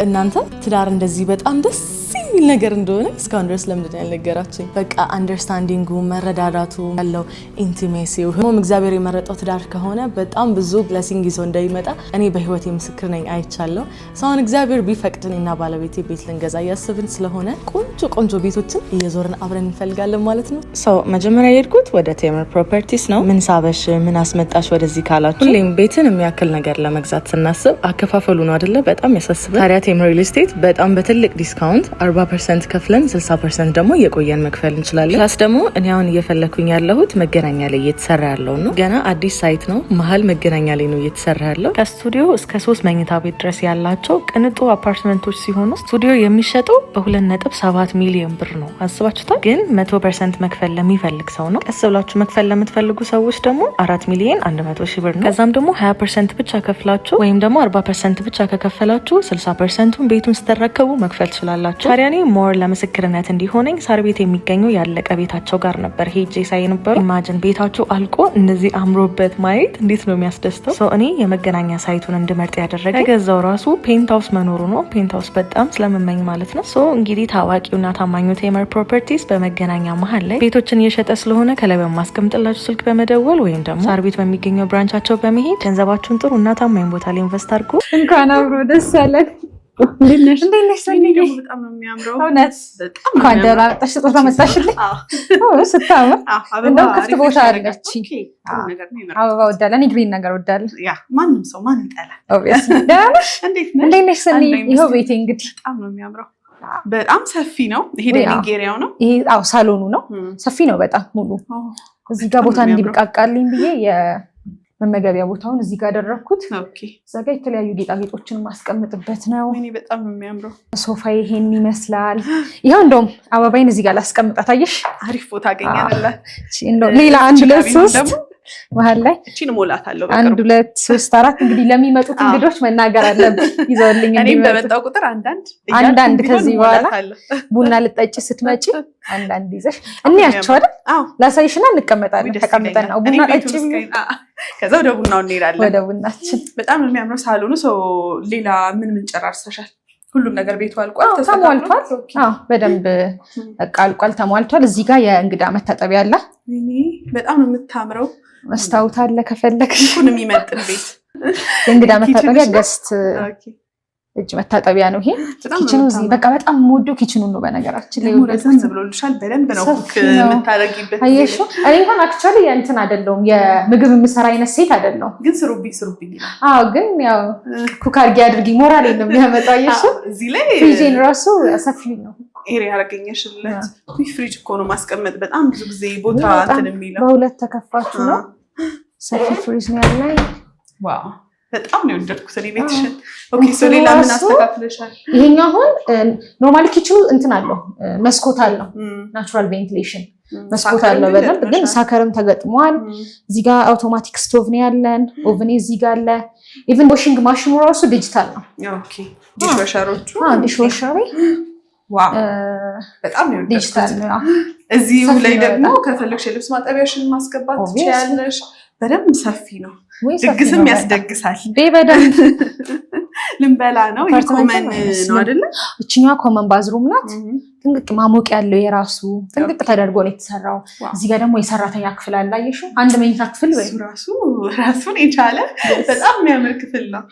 እናንተ ትዳር እንደዚህ በጣም ደስ የሚል ነገር እንደሆነ እስካሁን ድረስ ለምንድን ያልነገራችሁኝ? በቃ አንደርስታንዲንጉ መረዳዳቱ ያለው ኢንቲሜሲው ሆም እግዚአብሔር የመረጠው ትዳር ከሆነ በጣም ብዙ ብሌሲንግ ይዞ እንደሚመጣ እኔ በህይወቴ ምስክር ነኝ፣ አይቻለሁ። ሰውን እግዚአብሔር ቢፈቅድና ባለቤቴ ቤት ልንገዛ እያሰብን ስለሆነ ቆንጆ ቤቶችን እየዞርን አብረን እንፈልጋለን ማለት ነው። መጀመሪያ የሄድኩት ወደ ቴምር ፕሮፐርቲስ ነው። ምን ሳበሽ ምን አስመጣሽ ወደዚህ ካላችሁ፣ ሁሌም ቤትን የሚያክል ነገር ለመግዛት ስናስብ አከፋፈሉ ነው አይደለ በጣም ያሳስባል። ታዲያ ቴምር ሪል ስቴት በጣም በትልቅ ዲስካውንት 40% ከፍለን 60% ደግሞ የቆየን መክፈል እንችላለን። ፕላስ ደግሞ እኔ አሁን እየፈለኩኝ ያለሁት መገናኛ ላይ እየተሰራ ያለው ነው። ገና አዲስ ሳይት ነው፣ መሀል መገናኛ ላይ ነው እየተሰራ ያለው። ከስቱዲዮ እስከ 3 መኝታ ቤት ድረስ ያላቸው ቅንጡ አፓርትመንቶች ሲሆኑ ስቱዲዮ የሚሸጠው በ2.7 ሚሊዮን ብር ነው። አስባችሁታል? ግን 100% መክፈል ለሚፈልግ ሰው ነው። ቀስ ብላችሁ መክፈል ለምትፈልጉ ሰዎች ደግሞ 4 ሚሊዮን 100 ሺህ ብር ነው። ከዛም ደግሞ 20% ብቻ ከፍላችሁ ወይም ደግሞ 40% ብቻ ከከፈላችሁ 60%ቱን ቤቱን ስትረከቡ መክፈል ትችላላችሁ። ታዲያ እኔ ሞር ለምስክርነት እንዲሆነኝ ሳር ቤት የሚገኘው ያለቀ ቤታቸው ጋር ነበር ሄጄ ሳይ ነበር። ኢማጂን ቤታቸው አልቆ እንደዚህ አምሮበት ማየት እንዴት ነው የሚያስደስተው። ሰው እኔ የመገናኛ ሳይቱን እንድመርጥ ያደረገ የገዛው ራሱ ፔንት ሃውስ መኖሩ ነው። ፔንት ሃውስ በጣም ስለምመኝ ማለት ነው። ሶ እንግዲህ ታዋቂውና ታማኙ ቴምር ፕሮፐርቲስ በመገናኛ መሀል ላይ ቤቶችን እየሸጠ ስለሆነ ከላይ በማስቀምጥላችሁ ስልክ በመደወል ወይም ደግሞ ሳር ቤት በሚገኘው ብራንቻቸው በመሄድ ገንዘባችሁን ጥሩ እና ታማኝ ቦታ ላይ ኢንቨስት አድርጉ። እንኳን አብሮ ደስ ያለን። እንዴት ነሽ? በጣም ነው የሚያምረው። እውነት እንኳን ደህና መጣሽ። ስጦታ መጣሽልኝ። ስታምር እንደውም ክፍት ቦታ አለች። አበባ ወዳለ እኔ ግሪን ነገር ወዳለ ማንም ሰው ማን ይጠላል? እንዴት ነሽ ሰኒ? ይኸው ቤቴ እንግዲህ በጣም ነው የሚያምረው። በጣም ሰፊ ነው። ይሄ ዳይኒንግ ኤሪያው ነው። ይሄ ሳሎኑ ነው። ሰፊ ነው በጣም ሙሉ። እዚህ ጋር ቦታ እንዲብቃቃልኝ ብዬ መመገቢያ ቦታውን እዚህ ጋር አደረኩት። እዛ ጋር የተለያዩ ጌጣጌጦችን ማስቀምጥበት ነው። በጣም ነው የሚያምረው። ሶፋ ይሄን ይመስላል። ይሄው እንደውም አበባይን እዚህ ጋር ላስቀምጣት። አየሽ አሪፍ ቦታ አገኛለሁ። ሌላ 1 2 3 መሀል ላይ እቺን ሞላታለሁ። 1 2 3 4 እንግዲህ ለሚመጡት እንግዶች መናገር አለብኝ ይዘውልኝ። እኔም በመጣው ቁጥር አንዳንድ ከዚህ በኋላ ቡና ልጠጪ ስትመጪ አንዳንድ ይዘሽ እንያቸው አይደል? ላሳይሽና እንቀመጣለን። ተቀምጠን ነው ቡና ጠጪ። ከዛ ወደ ቡናው እንሄዳለን። ወደ ቡናችን። በጣም የሚያምረው ሳሎኑ። ሰው ሌላ ምን ጨራርሰሻል? ሁሉም ነገር ቤቱ አልቋል፣ ተሟልቷል። በደንብ በቃ አልቋል፣ ተሟልቷል። እዚህ ጋር የእንግዳ መታጠቢያ አለ። በጣም ነው የምታምረው። መስታወት አለ ከፈለግሽ። ሁሉ የሚመጥን ቤት። የእንግዳ መታጠቢያ ገስት እጅ መታጠቢያ ነው ይሄ። ኪችኑ እዚህ በቃ በጣም የምወደው ኪችኑ ነው። በነገራችን ላይ ወደዛን ብሎልሻል። በደንብ ነው ኩክ የምታረጊበት። አየሽ እኔ እንኳን አክቹአሊ እንትን አይደለሁም የምግብ የምሰራ አይነት ሴት አይደለሁም። ግን ስሩብኝ። ግን ያው ኩክ አድርጊ ሞራል ነው የሚያመጣው። አየሽ እዚህ ላይ ፍሪጅን ራሱ ሰፊ ነው። ኤሪያ ያረገኘሽለት ፍሪጅ እኮ ነው ማስቀመጥ በጣም ብዙ ጊዜ ቦታ እንትን የሚለው። በሁለት ተከፋች ነው። ሰፊ ፍሪጅ ነው ያለኝ። ዋው በጣም ነው የወደድኩት እኔ ቤትሽን። ኦኬ ሶ ሌላ ምን አስተካክለሻል? ይሄኛው አሁን ኖርማሊ ኪችኑ እንትን አለው መስኮት አለው ናቹራል ቬንቲሌሽን መስኮት አለው በደንብ። ግን ሳከርም ተገጥሟል። እዚህ ጋር አውቶማቲክ ስቶቭ ነው ያለን። ኦቨን እዚህ ጋር አለ። ኢቭን ዋሺንግ ማሽኑ ራሱ ዲጂታል ነው። ኦኬ ዲሽዋሸሮቹ ዲሽዋሸሪ ዋው በጣም ነው ዲጂታል ነው። እዚህ ላይ ደግሞ ከፈለግሽ የልብስ ማጠቢያሽን ማስገባት ትችያለሽ። በደንብ ሰፊ ነው። ድግስም ያስደግሳል። በደንብ ልንበላ ነው። ኮመን ነው አይደለ? እቺኛዋ ኮመን ባዝሩም ናት። ጥንቅቅ ማሞቅ ያለው የራሱ ጥንቅቅ ተደርጎ ነው የተሰራው። እዚህ ጋር ደግሞ የሰራተኛ ክፍል አለ። አየሽው? አንድ መኝታ ክፍል ወይ ራሱን የቻለ በጣም የሚያምር ክፍል ነው።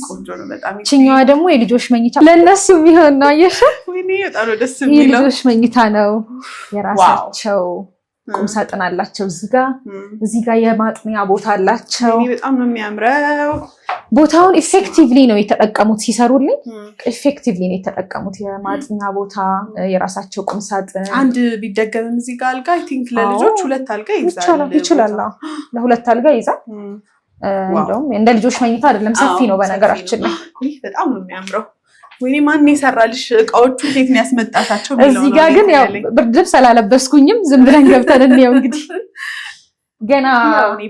ቆንጆ ነው በጣም። እቺኛዋ ደግሞ የልጆች መኝታ ለነሱ ቢሆን ነው። አየሽው? ወይኔ በጣም ነው ደስ የሚለው። የልጆች መኝታ ነው። የራሳቸው ቁም ሳጥን አላቸው። እዚህ ጋር የማጥሚያ ቦታ አላቸው። በጣም ነው የሚያምረው። ቦታውን ኢፌክቲቭሊ ነው የተጠቀሙት። ሲሰሩልኝ ኢፌክቲቭሊ ነው የተጠቀሙት። የማጥሚያ ቦታ፣ የራሳቸው ቁም ሳጥን። አንድ ቢደገምም እዚህ ጋር አልጋ አይ ቲንክ ለልጆች 2 አልጋ ይችላል። ለ2 አልጋ ይዛል። እንደውም እንደ ልጆች መኝታ አይደለም፣ ሰፊ ነው በነገራችን ላይ። በጣም ነው የሚያምረው። ወይኔ ማን የሰራልሽ? እቃዎቹ እንዴት ነው ያስመጣታቸው? እዚህ ጋር ግን ያው ብርድ ልብስ አላለበስኩኝም። ዝም ብለን ገብተን እንየው እንግዲህ። ገና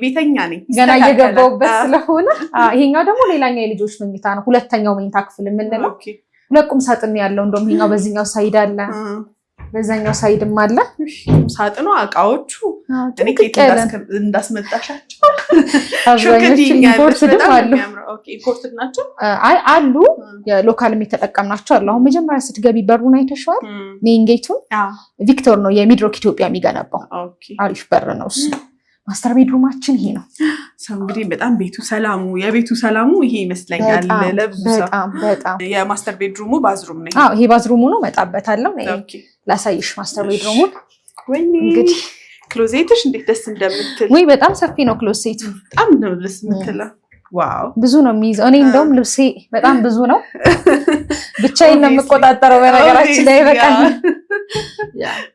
ቤተኛ ነኝ ገና እየገባሁበት ስለሆነ። ይሄኛው ደግሞ ሌላኛው የልጆች መኝታ ነው። ሁለተኛው መኝታ ክፍል የምንለው 2 ቁም ሳጥን ያለው። እንደውም ይሄኛው በዚህኛው ሳይድ አለ። በዛኛው ሳይድም አለ ሳጥኑ እቃዎቹ እኔ ከየት እንዳስመጣሻቸው አብዛኞቹ ኢምፖርትድ አሉ። ኢምፖርትድ ናቸው አሉ የሎካልም የተጠቀምናቸው አሉ። አሁን መጀመሪያ ስትገቢ በሩን አይተሽዋል። ሜይን ጌቱን ቪክቶር ነው የሚድሮክ ኢትዮጵያ የሚገነባው። አሪፍ በር ነው እሱ። ማስተር ቤድሩማችን ይሄ ነው። ሰው እንግዲህ በጣም የቤቱ ሰላሙ ይሄ ይመስለኛል ለብዙ ሰው በጣም የማስተር ቤድሩሙ ባዝሩም ነው። ይሄ ባዝሩሙ ነው። መጣበታለሁ ላሳይሽ ማስተር ቤድሩሙን። እንግዲህ ክሎዜትሽ እንዴት ደስ እንደምትል ወይ በጣም ሰፊ ነው ክሎዜቱ። በጣም ነው ደስ የምትለው። ዋው ብዙ ነው የሚይዘው። እኔ እንደውም ልብሴ በጣም ብዙ ነው። ብቻዬን ነው የምቆጣጠረው በነገራችን ላይ በቃ።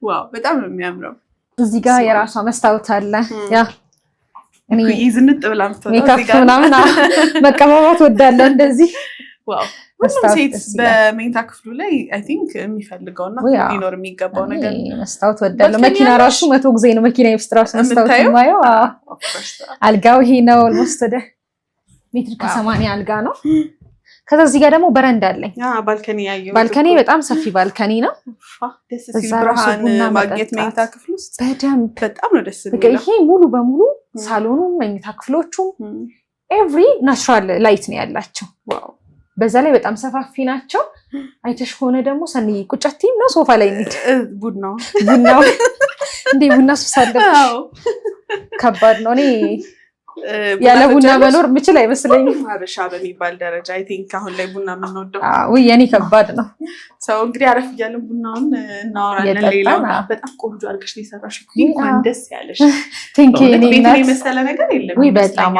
ዋው በጣም ነው የሚያምረው። እዚህ ጋር የራሷ መስታወት አለ። ያ እኔ ይዝንጥ ብላ ሜካፕ ምናምን መቀባባት ወዳለሁ እንደዚህ። ዋው ሁሉም ሴት በመኝታ ክፍሉ ላይ አይ ቲንክ የሚፈልገውና ሊኖር የሚገባው ነገር መስታወት ወዳለሁ። መኪና ራሱ 100 ጊዜ ነው መኪና ውስጥ ራሱ መስታወት የማየው። አልጋው ይሄ ነው። ኦልሞስት ወደ ሜትር ከ80 አልጋ ነው። ከዛ እዚህ ጋር ደግሞ በረንዳ አለኝ። ባልከኒ በጣም ሰፊ ባልከኒ ነው። ደስ ሲል ብርሃን ማግኘት መኝታ ክፍል ውስጥ በጣም ነው ደስ የሚለው። ይሄ ሙሉ በሙሉ ሳሎኑ መኝታ ክፍሎቹ ኤቭሪ ናቹራል ላይት ነው ያላቸው። በዛ ላይ በጣም ሰፋፊ ናቸው። አይተሽ ሆነ ደግሞ ሰኒ ቁጭቲም ነው ሶፋ ላይ እንሂድ። ቡናው እንዴ ቡና ሱሳለሽ ከባድ ነው። እኔ ያለ ቡና መኖር ምችል አይመስለኝም። ሀበሻ በሚባል ደረጃ አይ ቲንክ አሁን ላይ ቡና የምንወደው ወይ የኔ ከባድ ነው። ሰው እንግዲህ አረፍ እያለን ቡናውን እናወራለን። ሌላው በጣም ቆንጆ አድርገሽ ነው የሰራሽው። እንኳን ደስ ያለሽ። ቴንክ ዩ። እኔ ቤት የመሰለ ነገር የለም። ወይ በጣም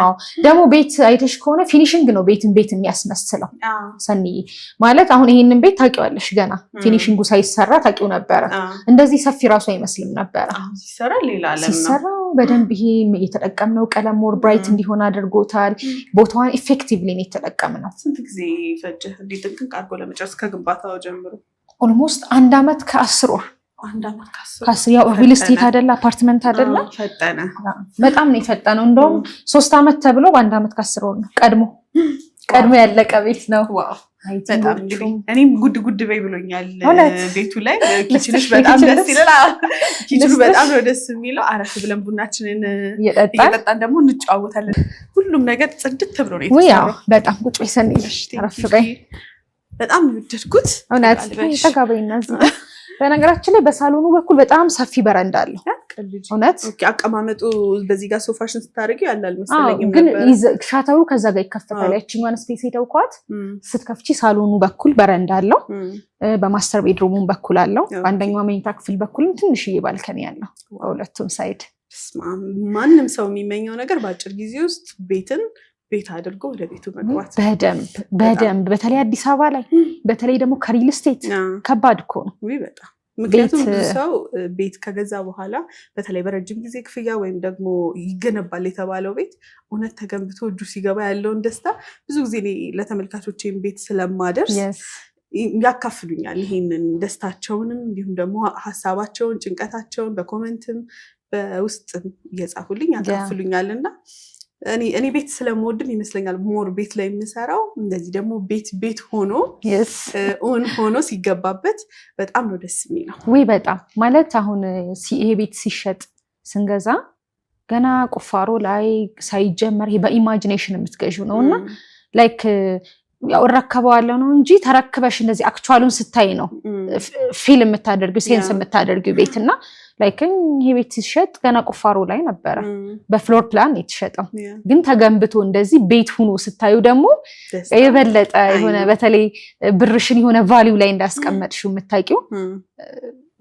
ደግሞ ቤት አይተሽ ከሆነ ፊኒሺንግ ነው ቤት የሚያስመስለው። ሰኒ ማለት አሁን ይሄንን ቤት ታውቂዋለሽ፣ ገና ፊኒሺንጉ ሳይሰራ ታውቂው ነበረ። እንደዚህ ሰፊ ራሱ አይመስልም ነበረ። ሲሰራ ሌላ ዓለም ነው። በደንብ ይሄ የተጠቀምነው ቀለም ሞር ብራይት እንዲሆን አድርጎታል። ቦታዋን ኢፌክቲቭሊ ነው የተጠቀምነው። ስንት ጊዜ ፈጀ እንዴ ጥንቅቅ አድርጎ ለመጨረስ ከግንባታው ጀምሮ? ኦልሞስት 1 ዓመት ከ10 ወር። 1 ዓመት ከ10 ያው ሪል ስቴት አይደለ አፓርትመንት አይደለ ፈጠነ። በጣም ነው የፈጠነው። እንደውም 3 ዓመት ተብሎ በ1 ዓመት ከ10 ወር ነው ቀድሞ ያለቀ ቤት ነው። ዋው በጣም እንግዲህ እኔም ጉድ በይ ብሎኛል። ቤቱ ላይ ኪችንሽ በጣም ደስ ይላል። ኪችኑ በጣም ነው ደስ የሚለው። አረፍ ብለን ቡናችንን እየጠጣን ደግሞ እንጫወታለን። ሁሉም ነገር ጽድት ብሎ ነው የተሰራው። በጣም ቁጭ በይ ሰኒልሽ አረፍ በይ። በጣም ወደድኩት እውነት። ተጋበይና እዚህ በነገራችን ላይ በሳሎኑ በኩል በጣም ሰፊ በረንዳ አለው። እውነት አቀማመጡ በዚህ ጋር ሶፋሽን ስታደርጊው ያላል መሰለኝ፣ ግን ሻተሩ ከዛ ጋር ይከፈታል። ያቺኛዋን ስፔስ የተውኳት ስትከፍቺ ሳሎኑ በኩል በረንዳ አለው። በማስተር ቤድሩሙም በኩል አለው። በአንደኛው መኝታ ክፍል በኩልም ትንሽዬ ባልከኒ ያለው በሁለቱም ሳይድ። ማንም ሰው የሚመኘው ነገር በአጭር ጊዜ ውስጥ ቤት አድርጎ ወደ ቤቱ መግባት በደንብ በተለይ አዲስ አበባ ላይ በተለይ ደግሞ ከሪል ስቴት ከባድ እኮ ነው በጣም። ምክንያቱም ብዙ ሰው ቤት ከገዛ በኋላ በተለይ በረጅም ጊዜ ክፍያ ወይም ደግሞ ይገነባል የተባለው ቤት እውነት ተገንብቶ እጁ ሲገባ ያለውን ደስታ ብዙ ጊዜ ለተመልካቾቼም ቤት ስለማደርስ ያካፍሉኛል። ይሄንን ደስታቸውንም እንዲሁም ደግሞ ሀሳባቸውን፣ ጭንቀታቸውን በኮመንትም በውስጥም እየጻፉልኝ ያካፍሉኛል እና እኔ ቤት ስለምወድም ይመስለኛል ሞር ቤት ላይ የምሰራው። እንደዚህ ደግሞ ቤት ሆኖ ሆኖ ሲገባበት በጣም ነው ደስ የሚለው። ወይ በጣም ማለት አሁን ይሄ ቤት ሲሸጥ ስንገዛ ገና ቁፋሮ ላይ ሳይጀመር በኢማጂኔሽን የምትገዢው ነው እና ላይክ ያው እረከበዋለሁ ነው እንጂ ተረክበሽ እንደዚህ አክቹዋሉን ስታይ ነው ፊልም የምታደርጊው ሴንስ የምታደርጊው ቤት እና ላይክ ይሄ ቤት ሲሸጥ ገና ቁፋሮ ላይ ነበረ። በፍሎር ፕላን የተሸጠው ግን ተገንብቶ እንደዚህ ቤት ሆኖ ስታዩ ደግሞ የበለጠ የሆነ በተለይ ብርሽን የሆነ ቫልዩ ላይ እንዳስቀመጥሽው የምታውቂው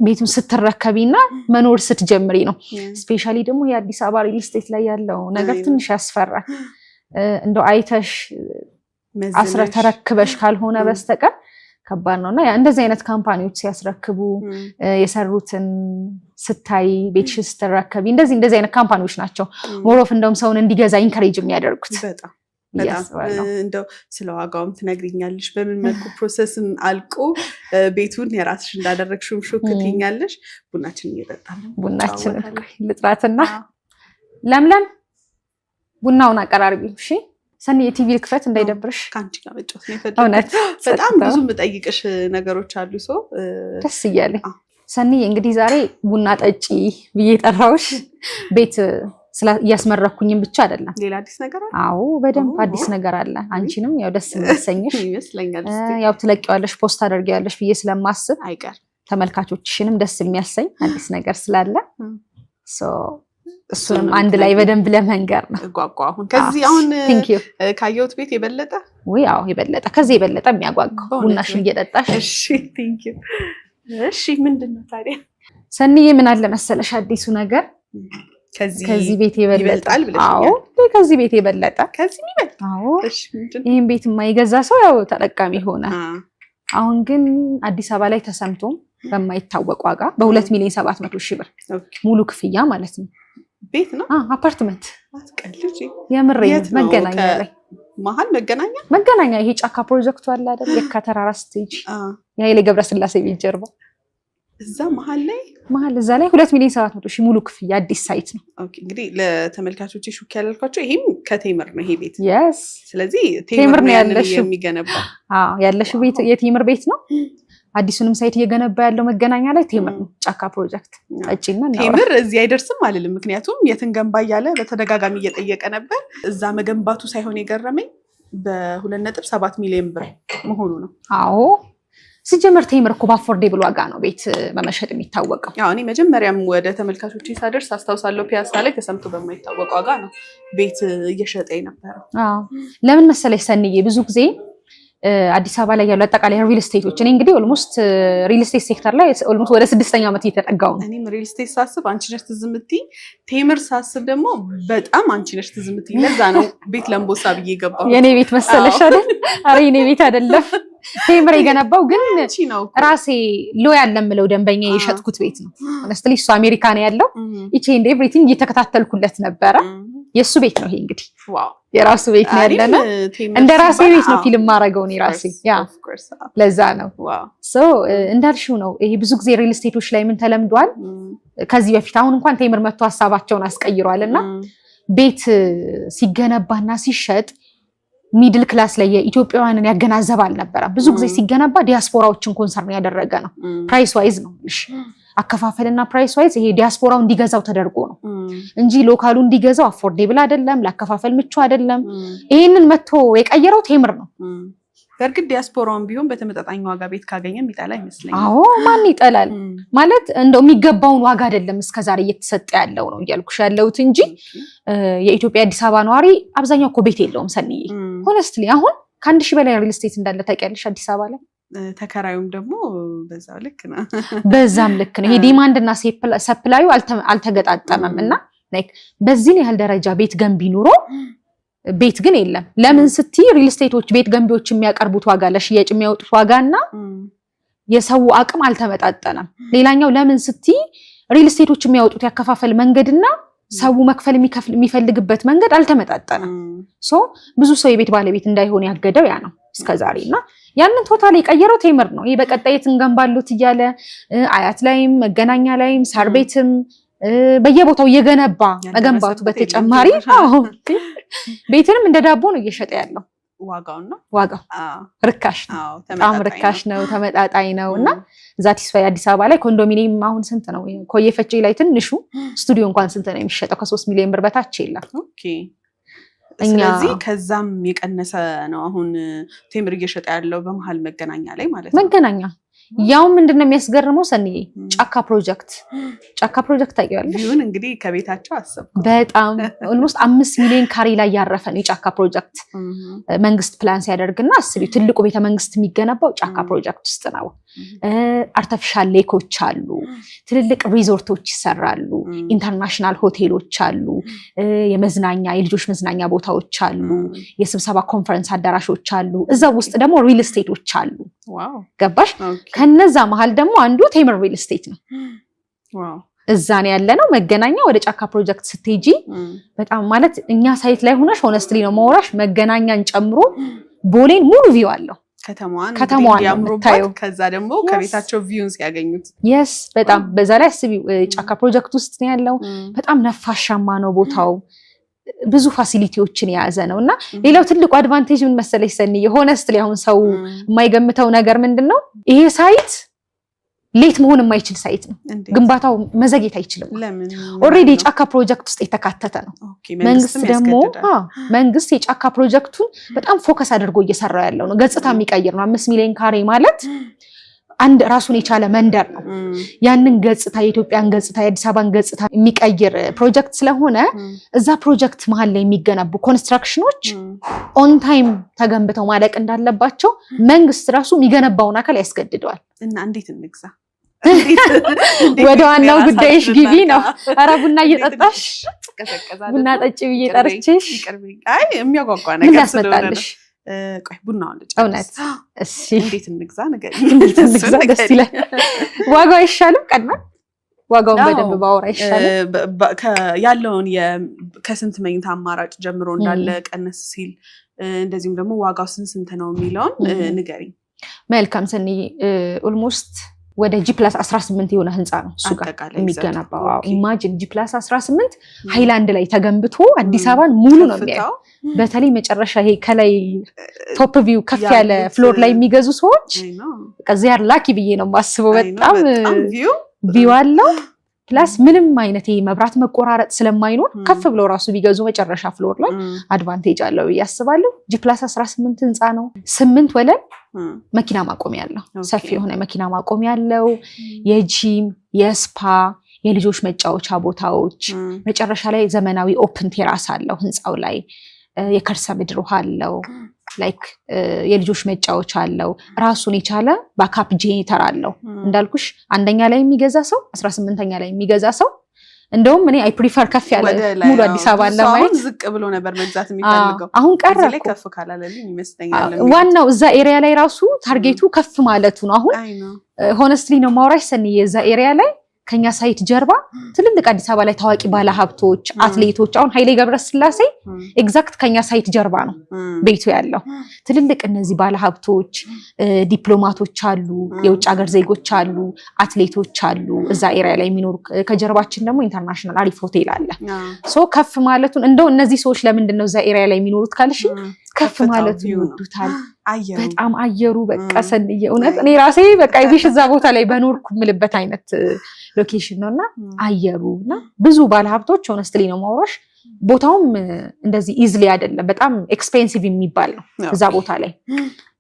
ቤቱን ስትረከቢና መኖር ስትጀምሪ ነው። ስፔሻሊ ደግሞ የአዲስ አበባ ሪል ስቴት ላይ ያለው ነገር ትንሽ ያስፈራል። እንደው አይተሽ አስረ ተረክበሽ ካልሆነ በስተቀር ከባድ ነውና እንደዚህ አይነት ካምፓኒዎች ሲያስረክቡ የሰሩትን ስታይ ቤትሽ ስትረከቢ እንደዚህ አይነት ካምፓኒዎች ናቸው ሞሮፍ እንደውም ሰውን እንዲገዛ ኢንከሬጅ የሚያደርጉት። በጣም እንደው ስለ ዋጋውም ትነግሪኛለሽ? በምን መልኩ ፕሮሰስን አልቆ ቤቱን የራስሽ እንዳደረግሽው ሾክትኛለሽ? ቡናችን እየጠጣን ቡናችን ልጥራትና ለምለም ቡናውን አቀራርቢው። እሺ ሰኒ የቲቪ ልክፈት እንዳይደብርሽ። ከአንቺ ጋር መጫወት ነው የፈለኩት። በጣም ብዙ የምጠይቅሽ ነገሮች አሉ። ደስ እያለኝ ሰኒ እንግዲህ ዛሬ ቡና ጠጪ ብዬ ጠራውሽ ቤት እያስመረኩኝም ብቻ አይደለም ሌላ አዲስ ነገር አለ አዎ በደንብ አዲስ ነገር አለ አንቺንም ያው ደስ የሚያሰኝሽ ይመስለኛል ያው ትለቂዋለሽ ፖስት አድርጊያለሽ ብዬ ስለማስብ አይቀር ተመልካቾችሽንም ደስ የሚያሰኝ አዲስ ነገር ስላለ እሱንም አንድ ላይ በደንብ ለመንገር ነው ጓጓ አሁን ከዚህ አሁን ካየሁት ቤት የበለጠ ወይ አዎ የበለጠ ከዚህ የበለጠ የሚያጓጓው ቡናሽን እየጠጣሽ እሺ ቴንክ ዩ እሺ ምንድነው ታዲያ ሰኒዬ ምን አለ መሰለሽ አዲሱ ነገር ከዚህ ቤት ይበልጣል አዎ ከዚህ ቤት የበለጠ ከዚህ ይበልጥ አዎ እሺ ይሄን ቤት የማይገዛ ሰው ያው ተጠቃሚ ሆነ አሁን ግን አዲስ አበባ ላይ ተሰምቶ በማይታወቅ ዋጋ በ2,700,000 ብር ሙሉ ክፍያ ማለት ነው ቤት ነው አፓርትመንት አትቀልጂ የምሬ መገናኛ ላይ መሀል መገናኛ ይሄ ጫካ ፕሮጀክቱ አለ አይደል የካተራራ ስቴጅ የኃይሌ ገብረስላሴ ቤት ጀርባ እዛ መሀል እዛ ላይ 2,700,000 ሙሉ ክፍያ አዲስ ሳይት ነው ኦኬ እንግዲህ ለተመልካቾች ሹክ ያላልኳቸው ይሄም ከቴምር ነው ይሄ ቤት yes ስለዚህ ቴምር ነው ያለሽ የሚገነባ ያለሽ ቤት የቴምር ቤት ነው አዲሱንም ሳይት እየገነባ ያለው መገናኛ ላይ ቴምር ነው ጫካ ፕሮጀክት እጪና ነው ቴምር እዚህ አይደርስም አይደለም ምክንያቱም የትንገንባ ያለ በተደጋጋሚ እየጠየቀ ነበር እዛ መገንባቱ ሳይሆን የገረመኝ በ2.7 ሚሊዮን ብር መሆኑ ነው አዎ ሲጀመር ቴምር እኮ በአፎርዴብል ዋጋ ነው ቤት በመሸጥ የሚታወቀው ያው እኔ መጀመሪያም ወደ ተመልካቾች ሳደርስ አስታውሳለሁ ፒያሳ ላይ ተሰምቶ በማይታወቅ ዋጋ ነው ቤት እየሸጠ የነበረው ለምን መሰለሽ ሰንዬ ብዙ ጊዜ አዲስ አበባ ላይ ያለው አጠቃላይ ሪል ስቴቶች እኔ እንግዲህ ኦልሞስት ሪል ስቴት ሴክተር ላይ ኦልሞስት ወደ 6ኛ ዓመት እየተጠጋው ነው እኔም ሪል ስቴት ሳስብ አንቺ ነሽ ትዝ የምትይ ቴምር ሳስብ ደግሞ በጣም አንቺ ነሽ ትዝ የምትይ ለዛ ነው ቤት ለምቦሳ ብዬ ገባሁ የኔ ቤት መሰለሽ አይደል አሬ የኔ ቤት አይደለም ቴምር የገነባው ግን ራሴ ሎያል ለምለው ደንበኛ የሸጥኩት ቤት ነው ሆነስትሊ እሱ አሜሪካ ነው ያለው ኢቼ እንደ ኤቭሪቲንግ እየተከታተልኩለት ነበረ የሱ ቤት ነው ይሄ እንግዲህ ዋው የራሱ ቤት ነው ያለና እንደ ራሴ ቤት ነው ፊልም ማረጋው ነው ራሴ ያ ለዛ ነው ሶ እንዳልሽው ነው ይሄ ብዙ ጊዜ ሪል ስቴቶች ላይ ምን ተለምዷል ከዚህ በፊት አሁን እንኳን ቴምር መጥቶ ሐሳባቸውን አስቀይሯልና ቤት ሲገነባና ሲሸጥ ሚድል ክላስ ላይ የኢትዮጵያውያንን ያገናዘብ አልነበረም ብዙ ጊዜ ሲገነባ ዲያስፖራዎችን ኮንሰርን ያደረገ ነው ፕራይስ ዋይዝ ነው አከፋፈልና ፕራይስ ዋይዝ ይሄ ዲያስፖራው እንዲገዛው ተደርጎ ነው እንጂ ሎካሉ እንዲገዛው አፎርዴብል አይደለም ለአከፋፈል ምቹ አይደለም ይሄንን መጥቶ የቀየረው ቴምር ነው በርግጥ ዲያስፖራውን ቢሆን በተመጣጣኝ ዋጋ ቤት ካገኘ የሚጣላ አይመስለኝም አዎ ማን ይጠላል ማለት እንደው የሚገባውን ዋጋ አይደለም እስከዛሬ እየተሰጠ ያለው ነው እያልኩሽ ያለውት እንጂ የኢትዮጵያ አዲስ አበባ ነዋሪ አብዛኛው እኮ ቤት የለውም ሰንዬ ሆነስትሊ አሁን ከ1000 በላይ ሪል ስቴት እንዳለ ታውቂያለሽ አዲስ አበባ ላይ ተከራዩም ደግሞ በዛው ልክ ነው በዛም ልክ ነው ይሄ ዲማንድ እና ሰፕላዩ አልተገጣጠመም እና ላይክ በዚህ ያህል ደረጃ ቤት ገንቢ ኑሮ ቤት ግን የለም ለምን ስቲ ሪል ስቴቶች ቤት ገንቢዎች የሚያቀርቡት ዋጋ ለሽያጭ የሚያወጡት ዋጋና የሰው አቅም አልተመጣጠነም ሌላኛው ለምን ስቲ ሪል ስቴቶች የሚያወጡት ያከፋፈል መንገድና ሰው መክፈል የሚፈልግበት መንገድ አልተመጣጠነም ሶ ብዙ ሰው የቤት ባለቤት እንዳይሆን ያገደው ያ ነው እስከዛሬና ያንን ቶታሊ ቀየረው ቴምር ነው ይሄ በቀጣይ ትንገንባሉት እያለ አያት ላይም መገናኛ ላይም ሳር ቤትም በየቦታው እየገነባ መገንባቱ በተጨማሪ ቤትንም እንደ ዳቦ ነው እየሸጠ ያለው ዋጋው ርካሽ ነው በጣም ርካሽ ነው ተመጣጣኝ ነውና ዛት ይስፋይ አዲስ አበባ ላይ ኮንዶሚኒየም አሁን ስንት ነው ኮየፈጪ ላይ ትንሹ ስቱዲዮ እንኳን ስንት ነው የሚሸጠው ከ3 ሚሊዮን ብር በታች የለም ኦኬ ስለዚህ ከዛም የቀነሰ ነው አሁን ቴምር እየሸጠ ያለው በመሃል መገናኛ ላይ ማለት ነው መገናኛ ያው ምንድነው የሚያስገርመው ሰንዬ ጫካ ፕሮጀክት ታውቂዋለሽ ቢሆን እንግዲህ ከቤታቸው አሰብ በጣም ኦልሞስት 5 ሚሊዮን ካሬ ላይ ያረፈ ነው ጫካ ፕሮጀክት መንግስት ፕላን ሲያደርግና አስቢው ትልቁ ቤተ መንግስት የሚገነባው ጫካ ፕሮጀክት ውስጥ ነው አርቲፊሻል ሌኮች አሉ ትልልቅ ሪዞርቶች ይሰራሉ ኢንተርናሽናል ሆቴሎች አሉ የመዝናኛ የልጆች መዝናኛ ቦታዎች አሉ የስብሰባ ኮንፈረንስ አዳራሾች አሉ እዛው ውስጥ ደግሞ ሪል ስቴቶች አሉ ዋው ገባሽ ከነዛ መሃል ደግሞ አንዱ ቴምር ሪል ስቴት ነው ዋው እዛ ነው ያለነው መገናኛ ወደ ጫካ ፕሮጀክት ስትሄጂ በጣም ማለት እኛ ሳይት ላይ ሆነሽ ሆነስትሊ ነው ማውራሽ መገናኛን ጨምሮ ቦሌን ሙሉ ቪው አለው ከተማዋን ያምሩበት ከዛ ደግሞ ከቤታቸው ቪውን ሲያገኙት yes በጣም በዛ ላይ አስቢው ጫካ ፕሮጀክት ውስጥ ነው ያለው በጣም ነፋሻማ ነው ቦታው ብዙ ፋሲሊቲዎችን የያዘ ነውና ሌላው ትልቁ አድቫንቴጅ ምን መሰለሽ ሰኒ ሆነስትሊ አሁን ሰው የማይገምተው ነገር ምንድነው ይሄ ሳይት ሌት መሆን የማይችል ሳይት ነው። ግንባታው መዘግየት አይችልም። ኦሬዲ የጫካ ፕሮጀክት ውስጥ የተካተተ ነው። መንግስት ደግሞ መንግስት የጫካ ፕሮጀክቱን በጣም ፎከስ አድርጎ እየሰራ ያለው ነው። ገጽታ የሚቀይር ነው። 5 ሚሊዮን ካሬ ማለት አንድ ራሱን የቻለ መንደር ነው። ያንን ገጽታ የኢትዮጵያን ገጽታ የአዲስ አበባን ገጽታ የሚቀይር ፕሮጀክት ስለሆነ እዛ ፕሮጀክት መሀል ላይ የሚገነቡ ኮንስትራክሽኖች ኦን ታይም ተገንብተው ማለቅ እንዳለባቸው መንግስት ራሱ የሚገነባውን አካል ያስገድደዋል። እና እንዴት እንግዛ? ወደ ዋናው ጉዳይሽ ግቢ ነው። ኧረ ቡና እየጠጣሽ ቡና ጠጪ ብዬ ጠርቼሽ አይ የሚያጓጓ ነገር ስለሆነ ቆይ ቡናውን ልጭ። እውነት እሺ፣ እንዴት እንግዛ ነገር እንዴት እንግዛ ደስ ይላል። ዋጋው አይሻልም? ቀድማ ዋጋውን በደንብ ባወራ አይሻልም? ያለውን ከስንት መኝታ አማራጭ ጀምሮ እንዳለ ቀነስ ሲል እንደዚሁም ደግሞ ዋጋው ስንት ነው የሚለውን ንገሪኝ። መልካም ሰኒ ኦልሞስት ወደ G+18 የሆነ ህንፃ ነው እሱ ጋር የሚገነባው። ኢማጂን G+18 ሃይላንድ ላይ ተገንብቶ አዲስ አበባን ሙሉ ነው የሚያየው። በተለይ መጨረሻ ይሄ ከላይ ቶፕ ቪው ከፍ ያለ ፍሎር ላይ የሚገዙ ሰዎች ከዚያ ላኪ ብዬ ነው የማስበው። በጣም ቪው አለው። ፕላስ ምንም አይነት ይሄ መብራት መቆራረጥ ስለማይኖር ከፍ ብለው ራሱ ቢገዙ መጨረሻ ፍሎር ላይ አድቫንቴጅ አለው ብዬ አስባለሁ። G+18 ህንፃ ነው። 8 ወለል መኪና ማቆሚያ ያለው ሰፊ የሆነ መኪና ማቆሚያ ያለው የጂም የስፓ የልጆች መጫወቻ ቦታዎች መጨረሻ ላይ ዘመናዊ ኦፕን ቴራስ አለው ህንፃው ላይ የከርሰ ምድር ውሃ አለው ላይክ የልጆች መጫወቻ አለው ራሱን የቻለ ባካፕ ጄኔሬተር አለው እንዳልኩሽ አንደኛ ላይ የሚገዛ ሰው 18ኛ ላይ የሚገዛ ሰው እንደውም እኔ አይ ፕሪፈር ከፍ ያለ ሙሉ አዲስ አበባ ለማየት ዝቅ ብሎ ነበር መግዛት የሚፈልገው አሁን ቀረ ላይ ከፍ ካላለልኝ ይመስለኛል ዋናው እዛ ኤሪያ ላይ ራሱ ታርጌቱ ከፍ ማለቱ ነው አሁን ሆነስትሊ ነው ማውራሽ ሰንዬ እዛ ኤሪያ ላይ ከኛ ሳይት ጀርባ ትልልቅ አዲስ አበባ ላይ ታዋቂ ባለሀብቶች አትሌቶች አሁን ኃይሌ ገብረስላሴ ኤግዛክት ከኛ ሳይት ጀርባ ነው ቤቱ ያለው ትልልቅ እነዚህ ባለሀብቶች ዲፕሎማቶች አሉ የውጭ ሀገር ዜጎች አሉ አትሌቶች አሉ እዛ ኤሪያ ላይ የሚኖሩ ከጀርባችን ደግሞ ኢንተርናሽናል አሪፍ ሆቴል አለ ሶ ከፍ ማለቱን እንደው እነዚህ ሰዎች ለምንድን ነው እዛ ኤሪያ ላይ የሚኖሩት ካልሽ ከፍ ማለቱ ይወዱታል በጣም አየሩ በቃ ሰንዬ እውነት እኔ ራሴ በቃ ይብሽ እዛ ቦታ ላይ በኖርኩ ምልበት አይነት ሎኬሽን ነውና አየሩና ብዙ ባለሀብቶች ሆነስትሊ ነው ማውራሽ ቦታውም እንደዚህ ኢዝሊ አይደለም በጣም ኤክስፔንሲቭ የሚባል ነው እዛ ቦታ ላይ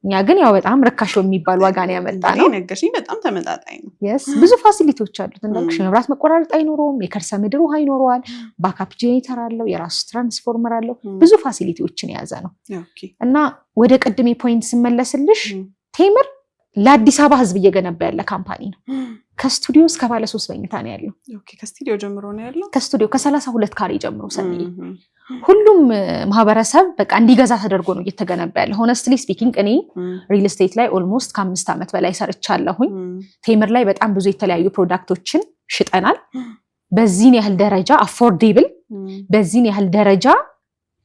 እኛ ግን ያው በጣም ረካሽ የሚባል ዋጋ ነው ያመጣ ነው ነገርሽኝ በጣም ተመጣጣኝ ነው yes ብዙ ፋሲሊቲዎች አሉት እንዳልኩሽ መብራት መቆራረጥ አይኖርም የከርሰ ምድር ውሃ ይኖረዋል ባካፕ ጄኔሬተር አለው የራሱ ትራንስፎርመር አለው ብዙ ፋሲሊቲዎችን የያዘ ነው እና ወደ ቀድሜ ፖይንት ስመለስልሽ ቴምር ለአዲስ አበባ ህዝብ እየገነባ ያለ ካምፓኒ ነው ከስቱዲዮ እስከ ባለ 3 መኝታ ነው ያለው ከስቱዲዮ ጀምሮ ነው ያለው ከስቱዲዮ ከ32 ካሬ ጀምሮ ሰንዬ ሁሉም ማህበረሰብ በቃ እንዲገዛ ተደርጎ ነው እየተገነባ ያለው ሆነስትሊ ስፒኪንግ እኔ ሪል ስቴት ላይ ኦልሞስት ከ5 ዓመት በላይ ሰርቻለሁኝ ቴምር ላይ በጣም ብዙ የተለያዩ ፕሮዳክቶችን ሽጠናል በዚህን ያህል ደረጃ አፎርዴብል በዚህን ያህል ደረጃ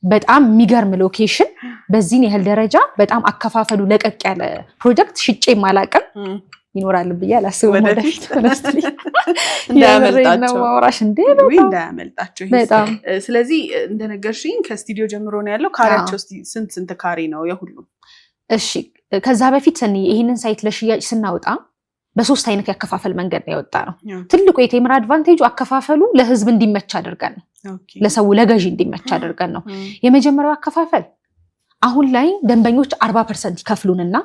በጣም የሚገርም ሎኬሽን በዚህን ያህል ደረጃ በጣም አከፋፈሉ ለቀቅ ያለ ፕሮጀክት ሽጬ ማላቀም ይኖራል ብዬ አላስብም ወደፊት ሆነስትሊ እንዳያመልጣቸው በጣም ስለዚህ እንደነገርሽኝ ከስቱዲዮ ጀምሮ ነው ያለው ካሬያቸው ስንት ካሬ ነው የሁሉም እሺ ከዛ በፊት ሰኒ ይሄንን ሳይት ለሽያጭ ስናወጣ በሶስት አይነት ያከፋፈል መንገድ ነው ያወጣ ነው ትልቁ የቴምር አድቫንቴጁ አከፋፈሉ ለህዝብ እንዲመች አድርገን ነው ለሰው ለገዢ እንዲመች አድርገን ነው የመጀመሪያው አከፋፈል አሁን ላይ ደንበኞች 40% ይከፍሉንና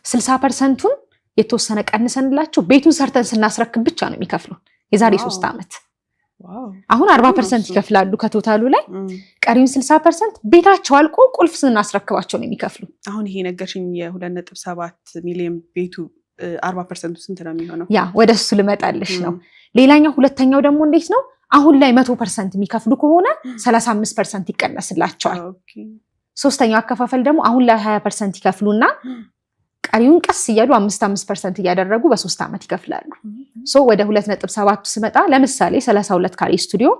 60%ቱን የተወሰነ ቀንሰንላቸው ቤቱን ሰርተን ስናስረክብ ብቻ ነው የሚከፍሉን የዛሬ 3 ዓመት አሁን 40% ይከፍላሉ ከቶታሉ ላይ ቀሪውን 60% ቤታቸው አልቆ ቁልፍ ስናስረክባቸው ነው የሚከፍሉ አሁን ይሄ ነገርሽኝ የ2.7 ሚሊዮን ቤቱ 40% ስንት ነው የሚሆነው ያ ወደሱ ልመጣልሽ ነው ሌላኛው ሁለተኛው ደግሞ እንዴት ነው አሁን ላይ 100% የሚከፍሉ ከሆነ 35% ይቀነስላቸዋል ሶስተኛው አከፋፈል ደግሞ አሁን ላይ 20% ይከፍሉና ቀሪውን ቀስ እያሉ 5% እያደረጉ በ3 ዓመት ይከፍላሉ ሶ ወደ 2.7 ስመጣ ለምሳሌ 32 ካሬ ስቱዲዮ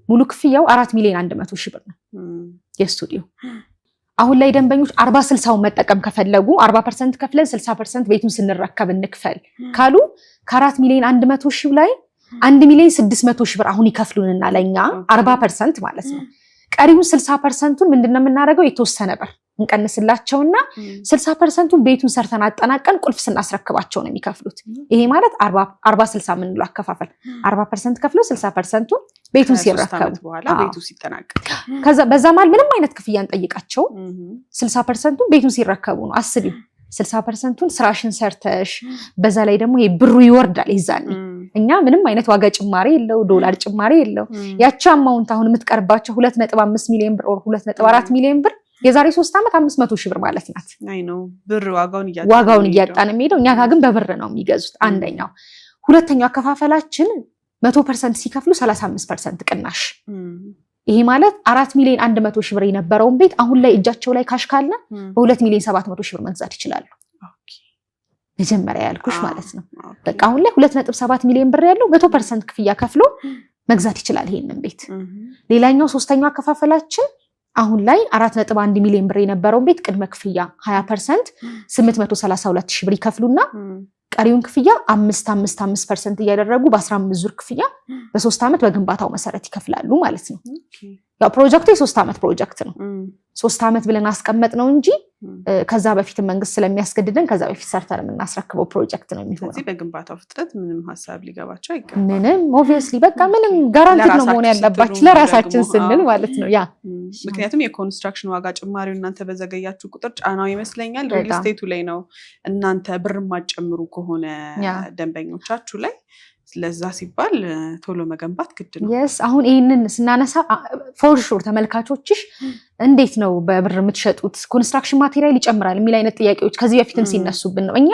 ሙሉ ክፍያው 4 ሚሊዮን 100 ሺህ ብር ነው የስቱዲዮ አሁን ላይ ደንበኞች 40/60 መጠቀም ከፈለጉ 40% ከፍለን 60% ቤቱን ስንረከብ እንክፈል ካሉ ከ4 ሚሊዮን 100 ሺህ ላይ 1 ሚሊዮን 600 ሺህ ብር አሁን ይከፍሉንና ለኛ 40% ማለት ነው ቀሪውን 60%ቱን ምንድነው የምናደርገው የተወሰነ ብር እንቀንስላቸውና 60% ቤቱን ሰርተን አጠናቀን ቁልፍ ስናስረክባቸው ነው የሚከፍሉት። ይሄ ማለት 40-60 ምን ብሎ አከፋፈል 40% ከፍለው 60% ቤቱን ሲረከቡ በኋላ ቤቱ ሲጠናቀቅ ከዛ በዛ ማለት ምንም አይነት ክፍያ እንጠይቃቸው 60% ቤቱን ሲረከቡ ነው። አስቢው 60%ን ስራሽን ሰርተሽ በዛ ላይ ደግሞ ይሄ ብሩ ይወርዳል። ይዛል እኛ ምንም አይነት ዋጋ ጭማሪ የለው ዶላር ጭማሪ የለው። ያቺ አማውንት አሁን የምትቀርባቸው 2.5 ሚሊዮን ብር or 2.4 ሚሊዮን ብር የዛሬ 3 ዓመት 500 ሺህ ብር ማለት ናት። አይ ነው ብር ዋጋውን እያጣን የሚሄደው እኛ ጋር ግን በብር ነው የሚገዙት። አንደኛው ሁለተኛው አከፋፈላችን 100% ሲከፍሉ 35% ቅናሽ። ይሄ ማለት 4 ሚሊዮን 100 ሺህ ብር የነበረውን ቤት አሁን ላይ እጃቸው ላይ ካሽ ካለ በ2 ሚሊዮን 700 ሺህ ብር መግዛት ይችላሉ። መጀመሪያ ያልኩሽ ማለት ነው። በቃ አሁን ላይ 2.7 ሚሊዮን ብር ያለው 100% ክፍያ ከፍሎ መግዛት ይችላል ይሄንን ቤት። ሌላኛው ሶስተኛው አከፋፈላችን አሁን ላይ 4.1 ሚሊዮን ብር የነበረውን ቤት ቅድመ ክፍያ 20% 832 ሺህ ብር ይከፍሉና ቀሪውን ክፍያ 5% እያደረጉ በ15 ዙር ክፍያ በ3 ዓመት በግንባታው መሰረት ይከፍላሉ ማለት ነው። ያው ፕሮጀክቱ የ3 ዓመት ፕሮጀክት ነው። 3 ዓመት ብለን አስቀመጥ ነው እንጂ ከዛ በፊት መንግስት ስለሚያስገድደን ከዛ በፊት ሰርተን የምናስረክበው ፕሮጀክት ነው የሚሆነው። ስለዚህ በግንባታው ፍጥነት ምንም ሐሳብ ሊገባቸው አይገባም። ምንም ኦብቪየስሊ በቃ ምንም ጋራንቲድ ነው መሆን ያለባችሁ ለራሳችን ስንል ማለት ነው። ያ ምክንያቱም የኮንስትራክሽን ዋጋ ጭማሪው እናንተ በዘገያችሁ ቁጥር ጫናው ይመስለኛል ሪል ስቴቱ ላይ ነው። እናንተ ብር ማጨምሩ ከሆነ ደንበኞቻችሁ ላይ ለዛ ሲባል ቶሎ መገንባት ግድ ነው። yes አሁን ይሄንን ስናነሳ ፎር ሹር ተመልካቾችሽ እንዴት ነው በብር የምትሸጡት ኮንስትራክሽን ማቴሪያል ይጨምራል የሚል አይነት ጥያቄዎች ከዚህ በፊትም ሲነሱብን ነው። እኛ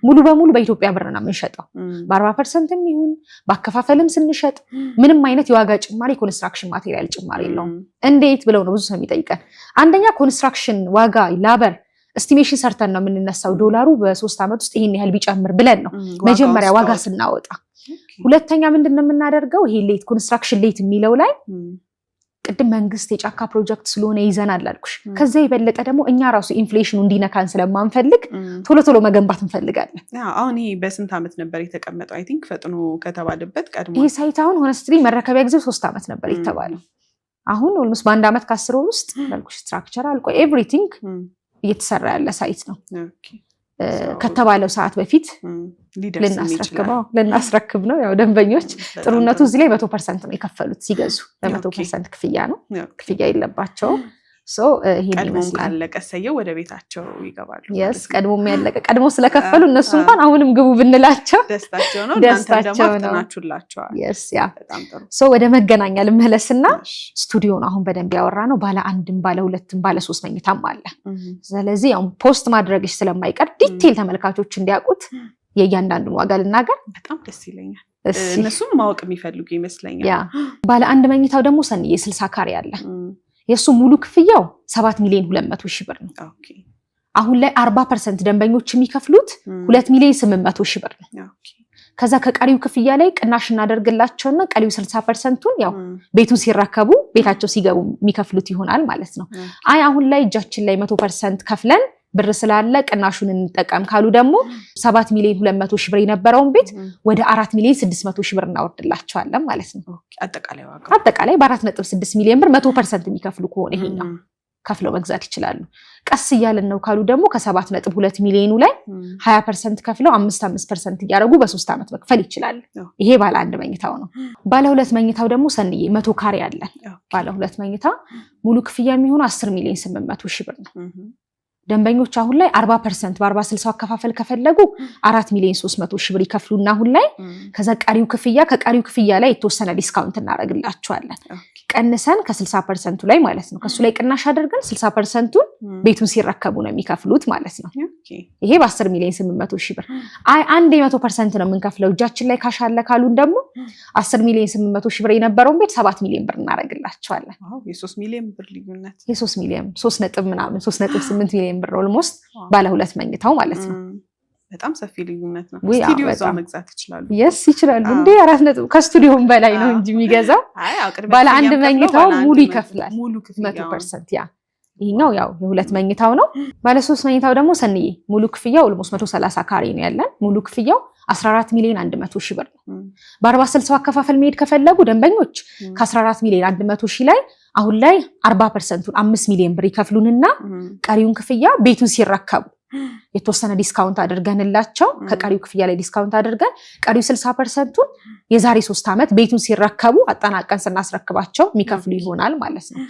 ሙሉ በሙሉ በኢትዮጵያ ብር ነው የምንሸጠው። በ40% ይሁን በአከፋፈልም ስንሸጥ ምንም አይነት የዋጋ ጭማሪ ኮንስትራክሽን ማቴሪያል ጭማሪ የለውም። እንዴት ብለው ነው ብዙ ሰው የሚጠይቀን። አንደኛ ኮንስትራክሽን ዋጋ ላበር እስቲሜሽን ሰርተን ነው የምንነሳው። ዶላሩ በ3 ዓመት ውስጥ ይሄን ያህል ቢጨምር ብለን ነው መጀመሪያ ዋጋ ስናወጣ። ሁለተኛ ምንድነው የምናደርገው ይሄ ሌት ኮንስትራክሽን ሌት የሚለው ላይ ቅድም መንግስት የጫካ ፕሮጀክት ስለሆነ ይዘናል አልኩሽ። ከዛ የበለጠ ደግሞ እኛ ራሱ ኢንፍሌሽኑ እንዲነካን ስለማንፈልግ ቶሎ ቶሎ መገንባት እንፈልጋለን። አሁን ይሄ በስንት ዓመት ነበር የተቀመጠው? አይ ቲንክ ፈጥኖ ከተባለበት ቀድሞ ይሄ ሳይት አሁን ሆነስትሊ መረከቢያ ጊዜው 3 ዓመት ነበር የተባለው። አሁን ኦልሞስት በ1 ዓመት ከ10 ወር ውስጥ አልኩሽ ስትራክቸር አልቆ ኤቭሪቲንግ እየተሰራ ያለ ሳይት ነው። ከተባለው ሰዓት በፊት ልናስረክብ ነው። ያው ደንበኞች ጥሩነቱ እዚህ ላይ 100% ነው የከፈሉት ሲገዙ በ100% ክፍያ ነው። ክፍያ የለባቸውም። ቀድሞ ካለቀ ሰየው ወደ ቤታቸው ይገባሉ። yes ቀድሞ የሚያለቀ ቀድሞ ስለከፈሉ እነሱ እንኳን አሁንም ግቡ ብንላቸው ደስታቸው ነው። እናንተ ደግሞ አጥናችሁላቸዋል። yes ያ በጣም ጥሩ። ወደ መገናኛ ልመለስና ስቱዲዮን አሁን በደንብ ያወራ ነው። ባለ 1ም ባለ 2ም ባለ 3 መኝታም አለ። ስለዚህ ያው ፖስት ማድረግሽ ስለማይቀር ዲቴል ተመልካቾች እንዲያውቁት የእያንዳንዱን ዋጋ ልናገር በጣም ደስ ይለኛል። እነሱም ማወቅ የሚፈልጉ ይመስለኛል። ያ ባለ 1 መኝታው ደግሞ ሰንዬ 60 ካሬ አለ። የሱ ሙሉ ክፍያው 7 ሚሊዮን 200 ሺህ ብር ነው። ኦኬ አሁን ላይ 40% ደንበኞች የሚከፍሉት 2 ሚሊዮን 800 ሺህ ብር ነው። ኦኬ ከዛ ከቀሪው ክፍያ ላይ ቅናሽ እናደርግላቸውና ቀሪው 60%ን ያው ቤቱን ሲረከቡ ቤታቸው ሲገቡ የሚከፍሉት ይሆናል ማለት ነው። አይ አሁን ላይ እጃችን ላይ 100% ከፍለን ብር ስላለ ቅናሹን እንጠቀም ካሉ ደግሞ 7 ሚሊዮን 200 ሺህ ብር የነበረውን ቤት ወደ 4 ሚሊዮን 600 ሺህ ብር እናወርድላቸዋለን ማለት ነው። አጠቃላይ በ4.6 ሚሊዮን ብር 100% የሚከፍሉ ከሆነ ይሄኛው ከፍለው መግዛት ይችላሉ። ቀስ እያለን ነው ካሉ ደግሞ ከ7.2 ሚሊዮኑ ላይ 20% ከፍለው 5% እያደረጉ በ3 ዓመት መክፈል ይችላሉ። ይሄ ባለ 1 መኝታው ነው። ባለ 2 መኝታው ደግሞ ሰንዬ 100 ካሬ አለን። ባለ 2 መኝታ ሙሉ ክፍያ የሚሆኑ 10 ሚሊዮን 800 ሺህ ብር ነው። ደንበኞች አሁን ላይ 40% በ40/60 አከፋፈል ከፈለጉ 4 ሚሊዮን 300 ሺህ ብር ይከፍሉና አሁን ላይ ከዛ ቀሪው ክፍያ ላይ የተወሰነ ዲስካውንት እናደርግላቸዋለን። ቀንሰን ከ60% ላይ ማለት ነው። ከሱ ላይ ቅናሽ አድርገን 60%ን ቤቱን ሲረከቡ ነው የሚከፍሉት ማለት ነው። ይሄ በ10 ሚሊዮን 800 ሺህ ብር። አይ አንድ 100% ነው የምንከፍለው እጃችን ላይ ካሽ አለ ካሉን ደግሞ 10 ሚሊዮን 800 ሺህ ብር የነበረውን ቤት 7 ሚሊዮን ብር እናደርግላቸዋለን። የ3 ሚሊዮን ብር ልዩነት የ3 ሚሊዮን 3.8 ሚሊዮን ብር ኦልሞስት ባለ 2 መኝታው ማለት ነው። በጣም ሰፊ ልዩነት ነው። ስቱዲዮ እዛው መግዛት ይችላሉ። yes ይችላሉ። እንዴ 4 ከስቱዲዮም በላይ ነው እንጂ የሚገዛው ባለ 1 መኝታው ሙሉ ይከፍላል 100% ያ ይሄኛው ያው የሁለት መኝታው ነው። ባለ 3 መኝታው ደግሞ ሰንዬ ሙሉ ክፍያው ኦልሞስት 130 ካሬ ነው ያለን። ሙሉ ክፍያው 14 ሚሊዮን 100 ሺህ ብር ነው። በ40/60 አከፋፈል መሄድ ከፈለጉ ደንበኞች ከ14 ሚሊዮን 100 ሺህ ላይ አሁን ላይ 40%ቱን 5 ሚሊዮን ብር ይከፍሉንና ቀሪውን ክፍያ ቤቱን ሲረከቡ የተወሰነ ዲስካውንት አድርገንላቸው ከቀሪው ክፍያ ላይ ዲስካውንት አድርገን ቀሪው 60%ቱን የዛሬ 3 ዓመት ቤቱን ሲረከቡ አጠናቀን ስናስረክባቸው የሚከፍሉ ይሆናል ማለት ነው።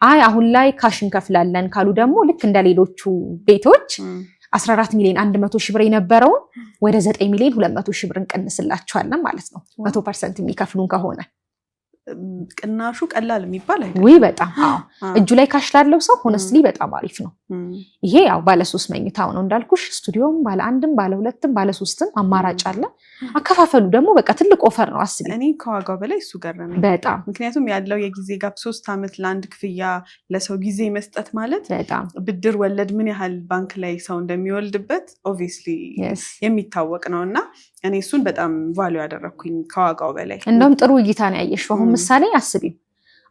አይ አሁን ላይ ካሽ እንከፍላለን ካሉ ደግሞ ልክ እንደሌሎቹ ቤቶች 14 ሚሊዮን 100 ሺህ ብር የነበረውን ወደ 9 ሚሊዮን 200 ሺህ ብር እንቀንስላቸዋለን ማለት ነው 100% የሚከፍሉን ከሆነ። ቅናሹ ቀላል የሚባል አይደለም። ወይ በጣም እጁ ላይ ካሽ ላለው ሰው ሆነስትሊ በጣም አሪፍ ነው። ይሄ ያው ባለ 3 መኝታው ነው እንዳልኩሽ። ስቱዲዮም ባለ 1ም ባለ 2ም ባለ 3ም አማራጭ አለ። አከፋፈሉ ደግሞ በቃ ትልቅ ኦፈር ነው። አስቢ እኔ ከዋጋው በላይ እሱ ገረመኝ በጣም። ምክንያቱም ያለው የጊዜ ጋፕ 3 ዓመት ለአንድ ክፍያ ለሰው ጊዜ መስጠት ማለት በጣም ብድር ወለድ ምን ያህል ባንክ ላይ ሰው እንደሚወልድበት ኦብቪየስሊ የሚታወቅ ነውና እኔ እሱን በጣም ቫልዩ ያደረኩኝ ከዋጋው በላይ። እንደውም ጥሩ እይታ ነው ያየሽው። አሁን ምሳሌ አስቢ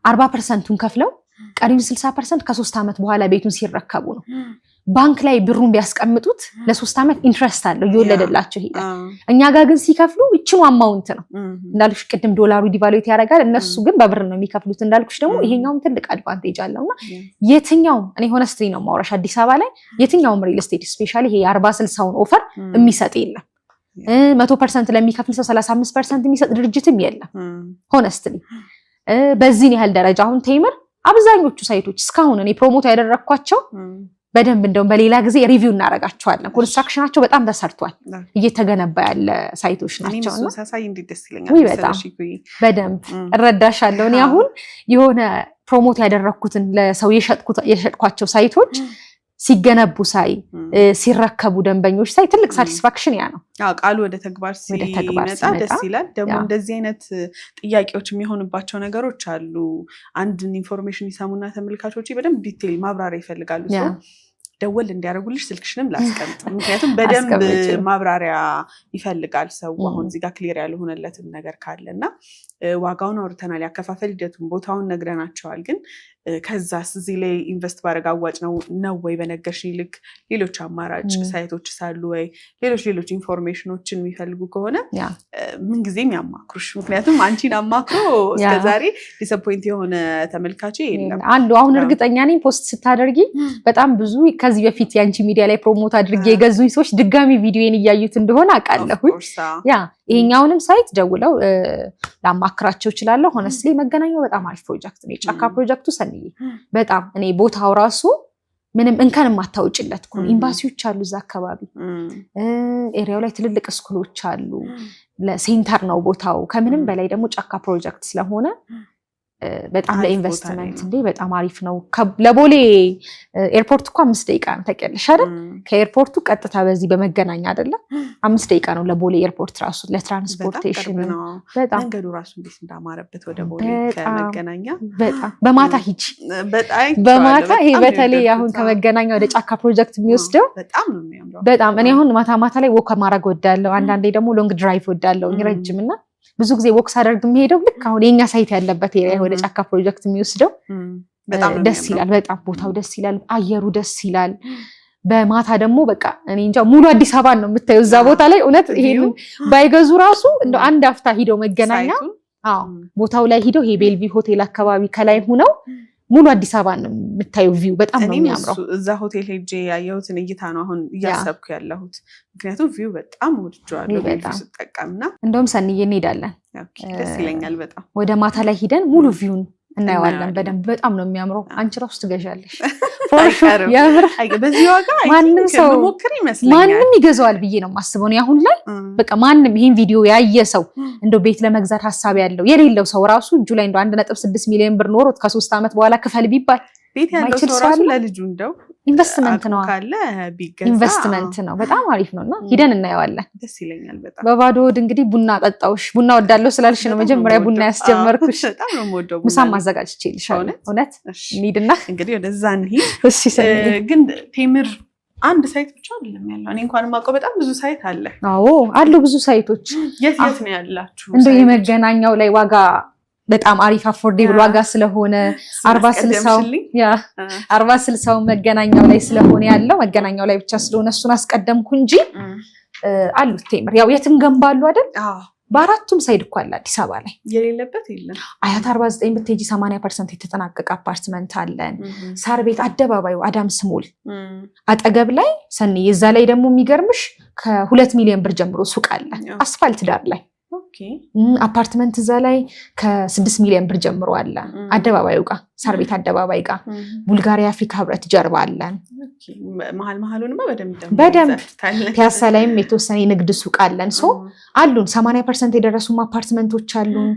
40%ቱን ከፍለው ቀሪውን 60% ከ3 ዓመት በኋላ ቤቱን ሲረከቡ ነው። ባንክ ላይ ብሩን ቢያስቀምጡት ለ3 ዓመት ኢንትረስት አለው እየወለደላቸው ይሄዳል። እኛ ጋር ግን ሲከፍሉ እቺኑ አማውንት ነው እንዳልኩሽ። ቅድም ዶላሩ ዲቫሉዌት ያደርጋል፣ እነሱ ግን በብር ነው የሚከፍሉት እንዳልኩሽ። ደግሞ ይሄኛውም ትልቅ አድቫንቴጅ አለውና የትኛውም እኔ ሆነስትሊ ነው ማውራሽ አዲስ አበባ ላይ የትኛውም ሪል ስቴት ስፔሻሊ ይሄ 40/60ውን ኦፈር የሚሰጥ የለም። 100% ለሚከፍል ሰው 35% የሚሰጥ ድርጅትም የለም ሆነስትሊ። በዚህን ያህል ደረጃ አሁን ቴምር አብዛኞቹ ሳይቶች እስካሁን እኔ ፕሮሞት ያደረኳቸው በደንብ እንደውም በሌላ ጊዜ ሪቪው እናረጋቸዋለን። ኮንስትራክሽናቸው በጣም ተሰርቷል፣ እየተገነባ ያለ ሳይቶች ናቸውና ሳሳይ እንዴት ደስ ይለኛል። በደንብ እረዳሻለሁ። እኔ አሁን የሆነ ፕሮሞት ያደረኩትን ለሰው የሸጥኳቸው ሳይቶች ሲገነቡ ሳይ ሲረከቡ ደንበኞች ሳይ ትልቅ ሳቲስፋክሽን ያ ነው። ቃሉ ወደ ተግባር ሲመጣ ደስ ይላል። ደግሞ እንደዚህ አይነት ጥያቄዎች የሚሆንባቸው ነገሮች አሉ። አንድን ኢንፎርሜሽን ይሰሙና ተመልካቾች በደንብ ዲቴይል ማብራሪያ ይፈልጋሉ። ሰው ደወል እንዲያደርጉልሽ ስልክሽንም ላስቀምጥ፣ ምክንያቱም በደንብ ማብራሪያ ይፈልጋል ሰው። አሁን እዚህ ጋር ክሊር ያልሆነለትም ነገር ካለና ዋጋውን አውርተናል፣ ያከፋፈል ሂደቱን ቦታውን ነግረናቸዋል። ግን ከዛስ እዚህ ላይ ኢንቨስት ባደረግ አዋጭ ነው ወይ በነገርሽኝ ልክ ሌሎች አማራጭ ሳይቶች ሳሉ ወይ ሌሎች ኢንፎርሜሽኖችን የሚፈልጉ ከሆነ ምንጊዜም ያማክሩሽ። ምክንያቱም አንቺን አማክሮ እስከዛሬ ዲስአፖይንት የሆነ ተመልካች የለም አሉ። አሁን እርግጠኛ ነኝ ፖስት ስታደርጊ በጣም ብዙ ከዚህ በፊት የአንቺ ሚዲያ ላይ ፕሮሞት አድርጌ የገዙኝ ሰዎች ድጋሚ ቪዲዮን እያዩት እንደሆነ አውቃለሁ። ይሄኛውንም ሳይት ደውለው ላማክራቸው እችላለሁ። ሆነስትሊ መገናኛው በጣም አሪፍ ፕሮጀክት ነው። የጫካ ፕሮጀክቱ ሰንዬ በጣም እኔ ቦታው ራሱ ምንም እንከን ማታውጭለት እኮ ኤምባሲዎች አሉ እዛ አካባቢ። ኤሪያው ላይ ትልልቅ ስኩሎች አሉ። ለሴንተር ነው ቦታው። ከምንም በላይ ደግሞ ጫካ ፕሮጀክት ስለሆነ በጣም ለኢንቨስትመንት እንዴ በጣም አሪፍ ነው። ለቦሌ ኤርፖርት እኮ 5 ደቂቃ ነው ታውቂያለሽ አይደል? ከኤርፖርቱ ቀጥታ በዚህ በመገናኛ አይደለ 5 ደቂቃ ነው ለቦሌ ኤርፖርት ራሱ ለትራንስፖርቴሽን። በጣም መንገዱ ራሱ እንዴት እንዳማረበት ወደ ቦሌ ከመገናኛ በጣም በማታ ሂጂ በማታ ይሄ በተለይ አሁን ከመገናኛ ወደ ጫካ ፕሮጀክት የሚወስደው በጣም ነው የሚያምረው። በጣም እኔ አሁን ማታ ላይ ወክ ማድረግ ወዳለሁ። አንዳንዴ ደግሞ ሎንግ ድራይቭ ወዳለሁ ረጅምና ብዙ ጊዜ ወክስ አደርግ የሚሄደው ልክ አሁን የኛ ሳይት ያለበት ኤሪያ ወደ ጫካ ፕሮጀክት የሚወስደው በጣም ደስ ይላል። በጣም ቦታው ደስ ይላል፣ አየሩ ደስ ይላል። በማታ ደግሞ በቃ እኔ እንጃ ሙሉ አዲስ አበባ ነው የምታየው እዛ ቦታ ላይ። እውነት ይሄን ባይገዙ ራሱ እንደ አንድ አፍታ ሂደው መገናኛ ቦታው ላይ ሂደው ይሄ ቤልቪ ሆቴል አካባቢ ከላይ ሆነው ሙሉ አዲስ አበባ ነው የምታየው። ቪው በጣም ነው የሚያምረው። እዛ ሆቴል ሄጄ ያየሁትን እይታ ነው አሁን እያሰብኩ ያለሁት። ምክንያቱም ቪው በጣም ወድጄዋለሁ ቤልቪው ስጠቀምና። እንደውም ሰንዬ እንሄዳለን፣ ደስ ይለኛል በጣም። ወደ ማታ ላይ ሂደን ሙሉ ቪውን እናየዋለን በደንብ። በጣም ነው የሚያምረው። አንቺ ራሱ ትገዣለሽ የምር በዚህ ዋጋ ማንም ሰው ሞክር ይመስለኛል። ማንም ይገዛዋል ብዬ ነው የማስበው ነው አሁን ላይ። በቃ ማንም ይሄን ቪዲዮ ያየ ሰው እንደው ቤት ለመግዛት ሀሳብ ያለው የሌለው ሰው ራሱ እጁ ላይ እንደው 1.6 ሚሊዮን ብር ኖሮት ከ3 ዓመት በኋላ ክፈል ቢባል ቤት ያለው ሰው ራሱ ለልጁ እንደው ኢንቨስትመንት ነው ካለ ቢገዛ ኢንቨስትመንት ነው። በጣም አሪፍ ነውና ሂደን እናየዋለን። ደስ ይለኛል በጣም። በባዶ ወድ እንግዲህ ቡና ጠጣውሽ። ቡና ወዳለው ስላልሽ ነው መጀመሪያ ቡና ያስጀመርኩሽ። በጣም ነው የምወደው። ምሳም አዘጋጅቼልሻለሁ። እውነት እንሂድና እንግዲህ ወደዛ እንሂድ። ግን ቴምር አንድ ሳይት ብቻ አይደለም ያለው። እኔ እንኳን የማውቀው በጣም ብዙ ሳይት አለ። አዎ አሉ ብዙ ሳይቶች። የት ነው ያላችሁ? እንደው የመገናኛው ላይ ዋጋ በጣም አሪፍ አፎርዴብል ዋጋ ስለሆነ 40/60 መገናኛው ላይ ስለሆነ ያለው መገናኛው ላይ ብቻ ስለሆነ እሱን አስቀደምኩ እንጂ አሉት ቴምር ያው የትም ገንባሉ አይደል? በአራቱም ሳይድ እኮ አለ አዲስ አበባ ላይ የሌለበት የለም። አያት 49 ብትሄጂ 80% የተጠናቀቀ አፓርትመንት አለን። ሳር ቤት አደባባዩ አዳምስ ሞል አጠገብ ላይ ሰኒ እዛ ላይ ደግሞ የሚገርምሽ ከ2 ሚሊዮን ብር ጀምሮ ሱቅ አለ አስፋልት ዳር ላይ። አፓርትመንት እዛ ላይ ከ6 ሚሊዮን ብር ጀምሮ አለ አደባባዩ ጋር ሳር ቤት አደባባይ ጋር ቡልጋሪያ አፍሪካ ህብረት ጀርባ አለን። መሀሉንማ በደንብ ፒያሳ ላይም የተወሰነ የንግድ ሱቅ አለን። አሉን 80% የደረሱም አፓርትመንቶች አሉን።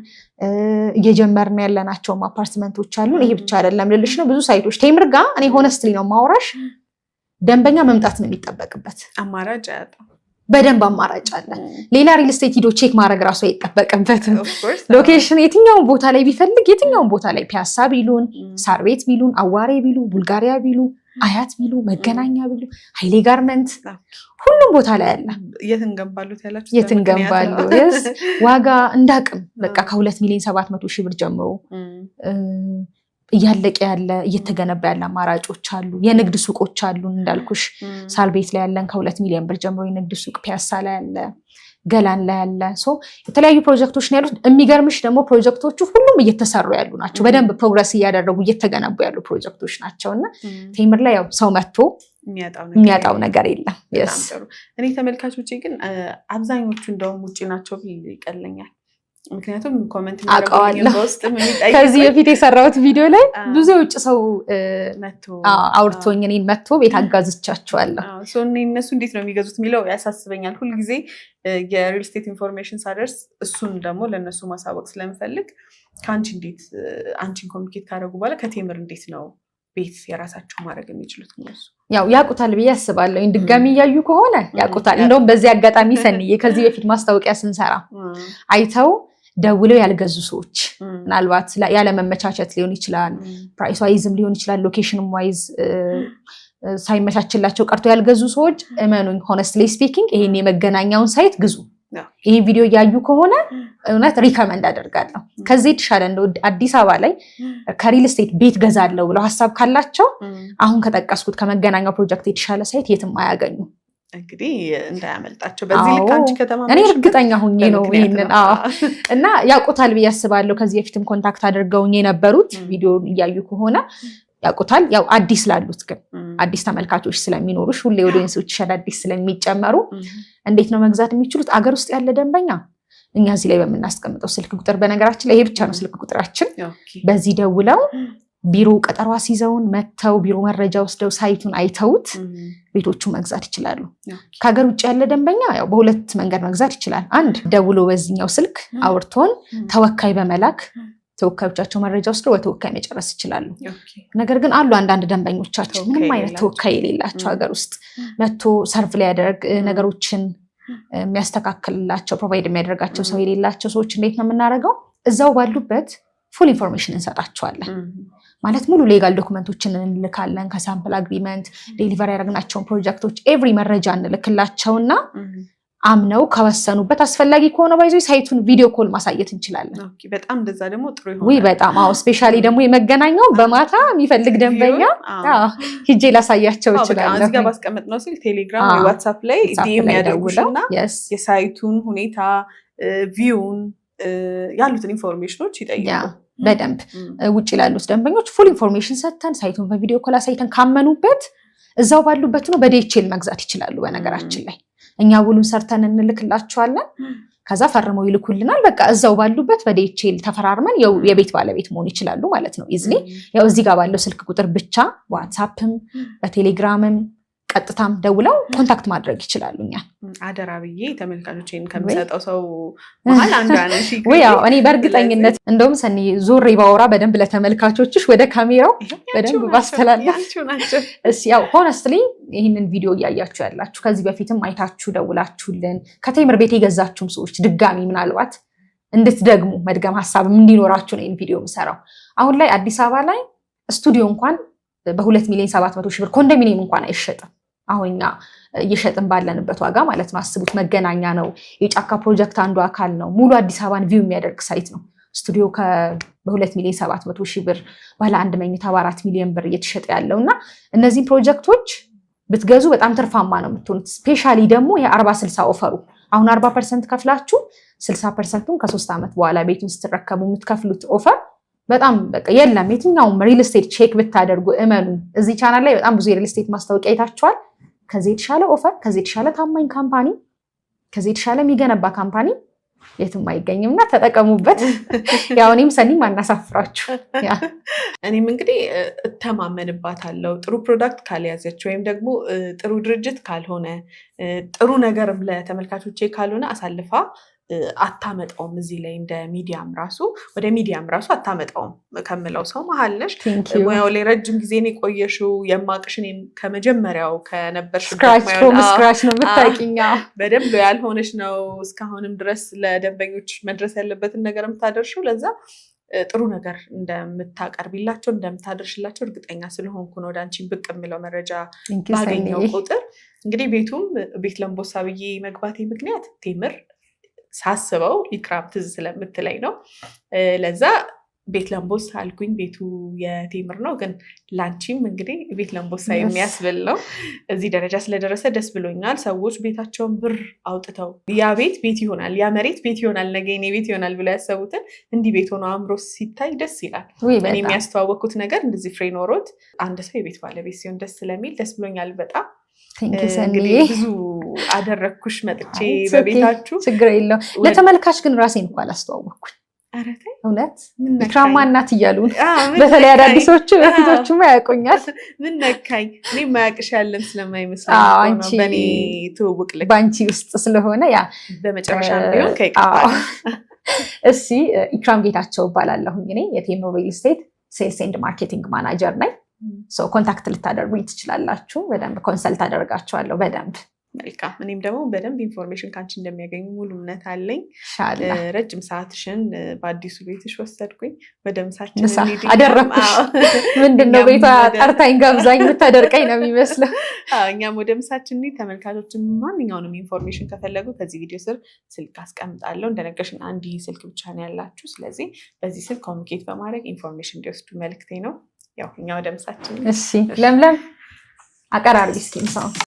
እየጀመርን ያለናቸውም አፓርትመንቶች አሉን። ይሄ ብቻ አይደለም ልልሽ ነው ብዙ ሳይቶች ቴምር ጋር እኔ ሆነስትሊ ነው ማውራሽ ደንበኛ መምጣት ነው የሚጠበቅበት። አማራጭ አያጣም። በደንብ አማራጭ አለ። ሌላ ሪል ስቴት ሂዶ ቼክ ማድረግ ራሱ አይጠበቅበትም። ሎኬሽን የትኛውን ቦታ ላይ ቢፈልግ የትኛውን ቦታ ላይ ፒያሳ ቢሉን፣ ሳር ቤት ቢሉን፣ አዋሬ ቢሉ፣ ቡልጋሪያ ቢሉ፣ አያት ቢሉ፣ መገናኛ ቢሉ፣ ኃይሌ ጋርመንት ሁሉም ቦታ ላይ አለ። የትንገንባሉ ዋጋ እንዳቅም በቃ ከ2 ሚሊዮን 700 ሺህ ብር ጀምሮ እያለቀ ያለ እየተገነባ ያለ አማራጮች አሉ። የንግድ ሱቆች አሉን እንዳልኩሽ ሳር ቤት ላይ ያለን ከ2 ሚሊዮን ብር ጀምሮ የንግድ ሱቅ ፒያሳ ላይ ያለ ገላን ላይ ያለ የተለያዩ ፕሮጀክቶች ነው ያሉት። የሚገርምሽ ደግሞ ፕሮጀክቶቹ ሁሉም እየተሰሩ ያሉ ናቸው። በደንብ ፕሮግረስ እያደረጉ እየተገነቡ ያሉ ፕሮጀክቶች ናቸውና ቴምር ላይ ያው ሰው መጥቶ የሚያጣው ነገር የለም። እኔ ተመልካቾቼ ግን አብዛኞቹ እንደውም ውጪ ናቸው ብል ይቀለኛል። ምክንያቱም ኮሜንት ከዚህ በፊት የሰራሁት ቪዲዮ ላይ ብዙ የውጭ ሰው አውርቶኝ እኔን መጥቶ ቤት አጋዝቻቸዋለሁ። እነሱ እንዴት ነው የሚገዙት የሚለው ያሳስበኛል ሁልጊዜ። የሪል ስቴት ኢንፎርሜሽን ሳደርስ እሱን ደግሞ ለእነሱ ማሳወቅ ስለምፈልግ ከአንቺ እንዴት አንቺን ኮሚኒኬት ካደረጉ በኋላ ከቴምር እንዴት ነው ቤት የራሳቸው ማድረግ የሚችሉት? ያው ያቁታል ብዬ አስባለሁ። ድጋሚ እያዩ ከሆነ ያቁታል። እንደውም በዚህ አጋጣሚ ሰንዬ ከዚህ በፊት ማስታወቂያ ስንሰራ አይተው ደውለው ያልገዙ ሰዎች ምናልባት ያለመመቻቸት ሊሆን ይችላል፣ ፕራይስ ዋይዝም ሊሆን ይችላል፣ ሎኬሽንም ዋይዝ ሳይመቻችላቸው ቀርቶ ያልገዙ ሰዎች እመኑኝ ሆነስትሊ ስፒኪንግ ይሄን የመገናኛውን ሳይት ግዙ። ይሄ ቪዲዮ እያዩ ከሆነ እውነት ሪከመንድ አደርጋለሁ። ከዚህ የተሻለ እንደው አዲስ አበባ ላይ ከሪል ስቴት ቤት ገዛለሁ ብለው ሀሳብ ካላቸው አሁን ከጠቀስኩት ከመገናኛው ፕሮጀክት የተሻለ ሳይት የትም አያገኙ። እንግዲህ እንዳያመልጣቸው በዚህ ልክ አንቺ ከተማ እኔ እርግጠኛ ሆኜ ነው ይሄንን እና ያውቁታል ብዬ አስባለሁ። ከዚህ በፊትም ኮንታክት አድርገውኝ የነበሩት ቪዲዮን እያዩ ከሆነ ያውቁታል። ያው አዲስ ላሉት ግን አዲስ ተመልካቾች ስለሚኖሩሽ ሁሌ ኦዲየንሶች አዲስ ስለሚጨመሩ እንዴት ነው መግዛት የሚችሉት? አገር ውስጥ ያለ ደንበኛ እኛ እዚህ ላይ በምናስቀምጠው ስልክ ቁጥር፣ በነገራችን ላይ ይሄ ብቻ ነው ስልክ ቁጥራችን። በዚህ ደውለው ቢሮ ቀጠሮ አስይዘውን መተው ቢሮ መረጃ ወስደው ሳይቱን አይተውት ቤቶቹ መግዛት ይችላሉ። ከሀገር ውጭ ያለ ደንበኛ ያው በሁለት መንገድ መግዛት ይችላል። አንድ ደውሎ በዚህኛው ስልክ አውርቶን ተወካይ በመላክ ተወካዮቻቸው መረጃ ወስደው በተወካይ መጨረስ ይችላሉ። ነገር ግን አሉ አንዳንድ ደንበኞቻችን ምንም አይነት ተወካይ የሌላቸው ሀገር ውስጥ መጥቶ ሰርቭ ላይ ያደርግ ነገሮችን የሚያስተካክልላቸው ፕሮቫይድ የሚያደርጋቸው ሰው የሌላቸው ሰዎች እንዴት ነው የምናደርገው? እዛው ባሉበት ፉል ኢንፎርሜሽን እንሰጣቸዋለን። ማለት ሙሉ ሌጋል ዶክመንቶችን እንልካለን። ከሳምፕል አግሪመንት ዴሊቨር ያደረግናቸውን ፕሮጀክቶች ኤቭሪ መረጃ እንልክላቸውና አምነው ከወሰኑበት አስፈላጊ ከሆነ ባይዞ ሳይቱን ቪዲዮ ኮል ማሳየት እንችላለን። በጣም እንደዛ ደግሞ ጥሩ ይሆናል። በጣም ስፔሻሊ ደግሞ የመገናኛው በማታ የሚፈልግ ደንበኛ ሂጄ ላሳያቸው ይችላል። እዚህ ጋር ባስቀመጥነው ስልክ ቴሌግራም ወይ ዋትስአፕ ላይ ዲኤም ያደርጉና የሳይቱን ሁኔታ ቪውን ያሉትን ኢንፎርሜሽኖች ይጠይቃሉ። በደንብ ውጭ ላሉት ደንበኞች ፉል ኢንፎርሜሽን ሰጥተን ሳይቱን በቪዲዮ ኮል አሳይተን ካመኑበት እዛው ባሉበት ነው በዲኤችኤል መግዛት ይችላሉ። በነገራችን ላይ እኛ ውሉን ሰርተን እንልክላቸዋለን። ከዛ ፈርመው ይልኩልናል። በቃ እዛው ባሉበት በዲኤችኤል ተፈራርመን የቤት ባለቤት መሆን ይችላሉ ማለት ነው። ኢዝሊ ያው እዚህ ጋር ባለው ስልክ ቁጥር ብቻ ዋትስአፕም በቴሌግራምም ቀጥታም ደውለው ኮንታክት ማድረግ ይችላሉ። እኛ አደራ ብዬ ተመልካቾችን ከምሰጠው ሰው መሀል አንዷ ነሽ። እኔ በእርግጠኝነት እንደውም ሰኒ ዞሬ ባወራ በደንብ ለተመልካቾችሽ ወደ ካሜራው በደንብ ባስተላለፍ ያው ሆነስትሊ ይህንን ቪዲዮ እያያችሁ ያላችሁ ከዚህ በፊትም አይታችሁ ደውላችሁልን ከቴምር ቤት የገዛችሁም ሰዎች ድጋሚ ምናልባት እንድትደግሙ መድገም ሀሳብ እንዲኖራችሁ ነው ይህን ቪዲዮ የምሰራው። አሁን ላይ አዲስ አበባ ላይ ስቱዲዮ እንኳን በ2 ሚሊዮን 700 ሺህ ብር ኮንዶሚኒየም እንኳን አይሸጥም። አሁን እኛ እየሸጥን ባለንበት ዋጋ ማለት ነው። አስቡት፣ መገናኛ ነው፣ የጫካ ፕሮጀክት አንዱ አካል ነው። ሙሉ አዲስ አበባን ቪው የሚያደርግ ሳይት ነው። ስቱዲዮ በ2 ሚሊዮን 700 ሺህ ብር፣ ባለ 1 መኝታ በ4 ሚሊዮን ብር እየተሸጠ ያለው እና እነዚህን ፕሮጀክቶች ብትገዙ በጣም ትርፋማ ነው የምትሆኑት። ስፔሻሊ ደግሞ የ40/60 ኦፈሩ አሁን 40% ከፍላችሁ 60%ን ከ3 ዓመት በኋላ ቤቱን ስትረከቡ የምትከፍሉት ኦፈር በጣም በቃ የለም። የትኛውም ሪል ስቴት ቼክ ብታደርጉ እመኑ፣ እዚህ ቻናል ላይ በጣም ብዙ የሪል ስቴት ማስታወቂያ አይታችኋል። ከዚህ የተሻለ ኦፈር፣ ከዚህ የተሻለ ታማኝ ካምፓኒ፣ ከዚህ የተሻለ የሚገነባ ካምፓኒ የትም አይገኝምና ተጠቀሙበት። ያው እኔም ሰኒም አናሳፍራችሁ። እኔም እንግዲህ እተማመንባታለሁ ጥሩ ፕሮዳክት ካልያዘች ወይም ደግሞ ጥሩ ድርጅት ካልሆነ ጥሩ ነገርም ለተመልካቾቼ ካልሆነ አሳልፋ አታመጣውም። እዚህ ላይ እንደ ሚዲያም ራሱ ወደ ሚዲያም ራሱ አታመጣውም ከምለው ሰው መሀል ነሽ። ሙያው ላይ ረጅም ጊዜ ነው የቆየሽው። የማቅሽን ከመጀመሪያው ስክራች ነው የምታውቂኝ። በደንብ ያልሆነሽ ነው እስካሁንም ድረስ ለደንበኞች መድረስ ያለበትን ነገር የምታደርሽው። ለዛ ጥሩ ነገር እንደምታቀርቢላቸው እንደምታደርሽላቸው እርግጠኛ ስለሆንኩ ነው ወደ አንቺን ብቅ የምለው መረጃ ባገኘው ቁጥር። እንግዲህ ቤቱም ቤት ለምቦሳ ብዬ መግባቴ ምክንያት ቴምር ሳስበው ኢክራም ትዝ ስለምትለኝ ነው። ለዛ ቤት ለምቦሳ አልኩኝ። ቤቱ የቴምር ነው፣ ግን ላንቺም እንግዲህ ቤት ለምቦሳ የሚያስብል ነው። እዚህ ደረጃ ስለደረሰ ደስ ብሎኛል። ሰዎች ቤታቸውን ብር አውጥተው ያ ቤት ይሆናል፣ ያ መሬት ቤት ይሆናል፣ ነገ የኔ ቤት ይሆናል ብለው ያሰቡትን እንዲህ ቤት ሆኖ አምሮ ሲታይ ደስ ይላል። እኔ የሚያስተዋወቅኩት ነገር እንደዚህ ፍሬ ኖሮት አንድ ሰው የቤት ባለቤት ሲሆን ደስ ስለሚል ደስ ብሎኛል በጣም። እንግዲህ ብዙ አደረግኩሽ መጥቼ በቤታችሁ። ችግር የለው። ለተመልካች ግን ራሴን እንኳን አላስተዋወቅኩኝ። እውነት ኢክራም እናት እያሉ በተለይ አዳዲሶቹ በፊቶቹማ ያውቁኛል። ምን ነካኝ? እኔ ማያውቅሽ ያለን ስለማይመስለኝ በእኔ ትውውቅ ልክ በአንቺ ውስጥ ስለሆነ ያ በመጨረሻ ቢሆን ከይቀባል። እሺ ኢክራም ጌታቸው እባላለሁኝ። እኔ የቴምር ሪል ስቴት ሴልስ ኤንድ ማርኬቲንግ ማናጀር ነኝ። ኮንታክት ልታደርጉኝ ትችላላችሁ። በደንብ ኮንሰልት አደርጋችኋለሁ በደንብ። መልካም። እኔም ደግሞ በደንብ ኢንፎርሜሽን ከአንቺ እንደሚያገኙ ሙሉ እምነት አለኝ። ረጅም ሰዓትሽን በአዲሱ ቤትሽ ወሰድኩኝ። ወደ ምሳችን አደረኩሽ። ምንድነው ቤቷ ጠርታኝ ጋብዛኝ የምታደርቀኝ ነው የሚመስለው። እኛም ወደ ምሳችን ተመልካቾችን ማንኛውንም ኢንፎርሜሽን ከፈለጉ ከዚህ ቪዲዮ ስር ስልክ አስቀምጣለሁ። እንደነገርሽን አንድ ስልክ ብቻ ነው ያላችሁ። ስለዚህ በዚህ ስልክ ኮሚኒኬት በማድረግ ኢንፎርሜሽን እንዲወስዱ መልክቴ ነው። ያው እኛ ወደ ምሳችን። እሺ ለምለም አቀራርቢ እስኪ ምሳው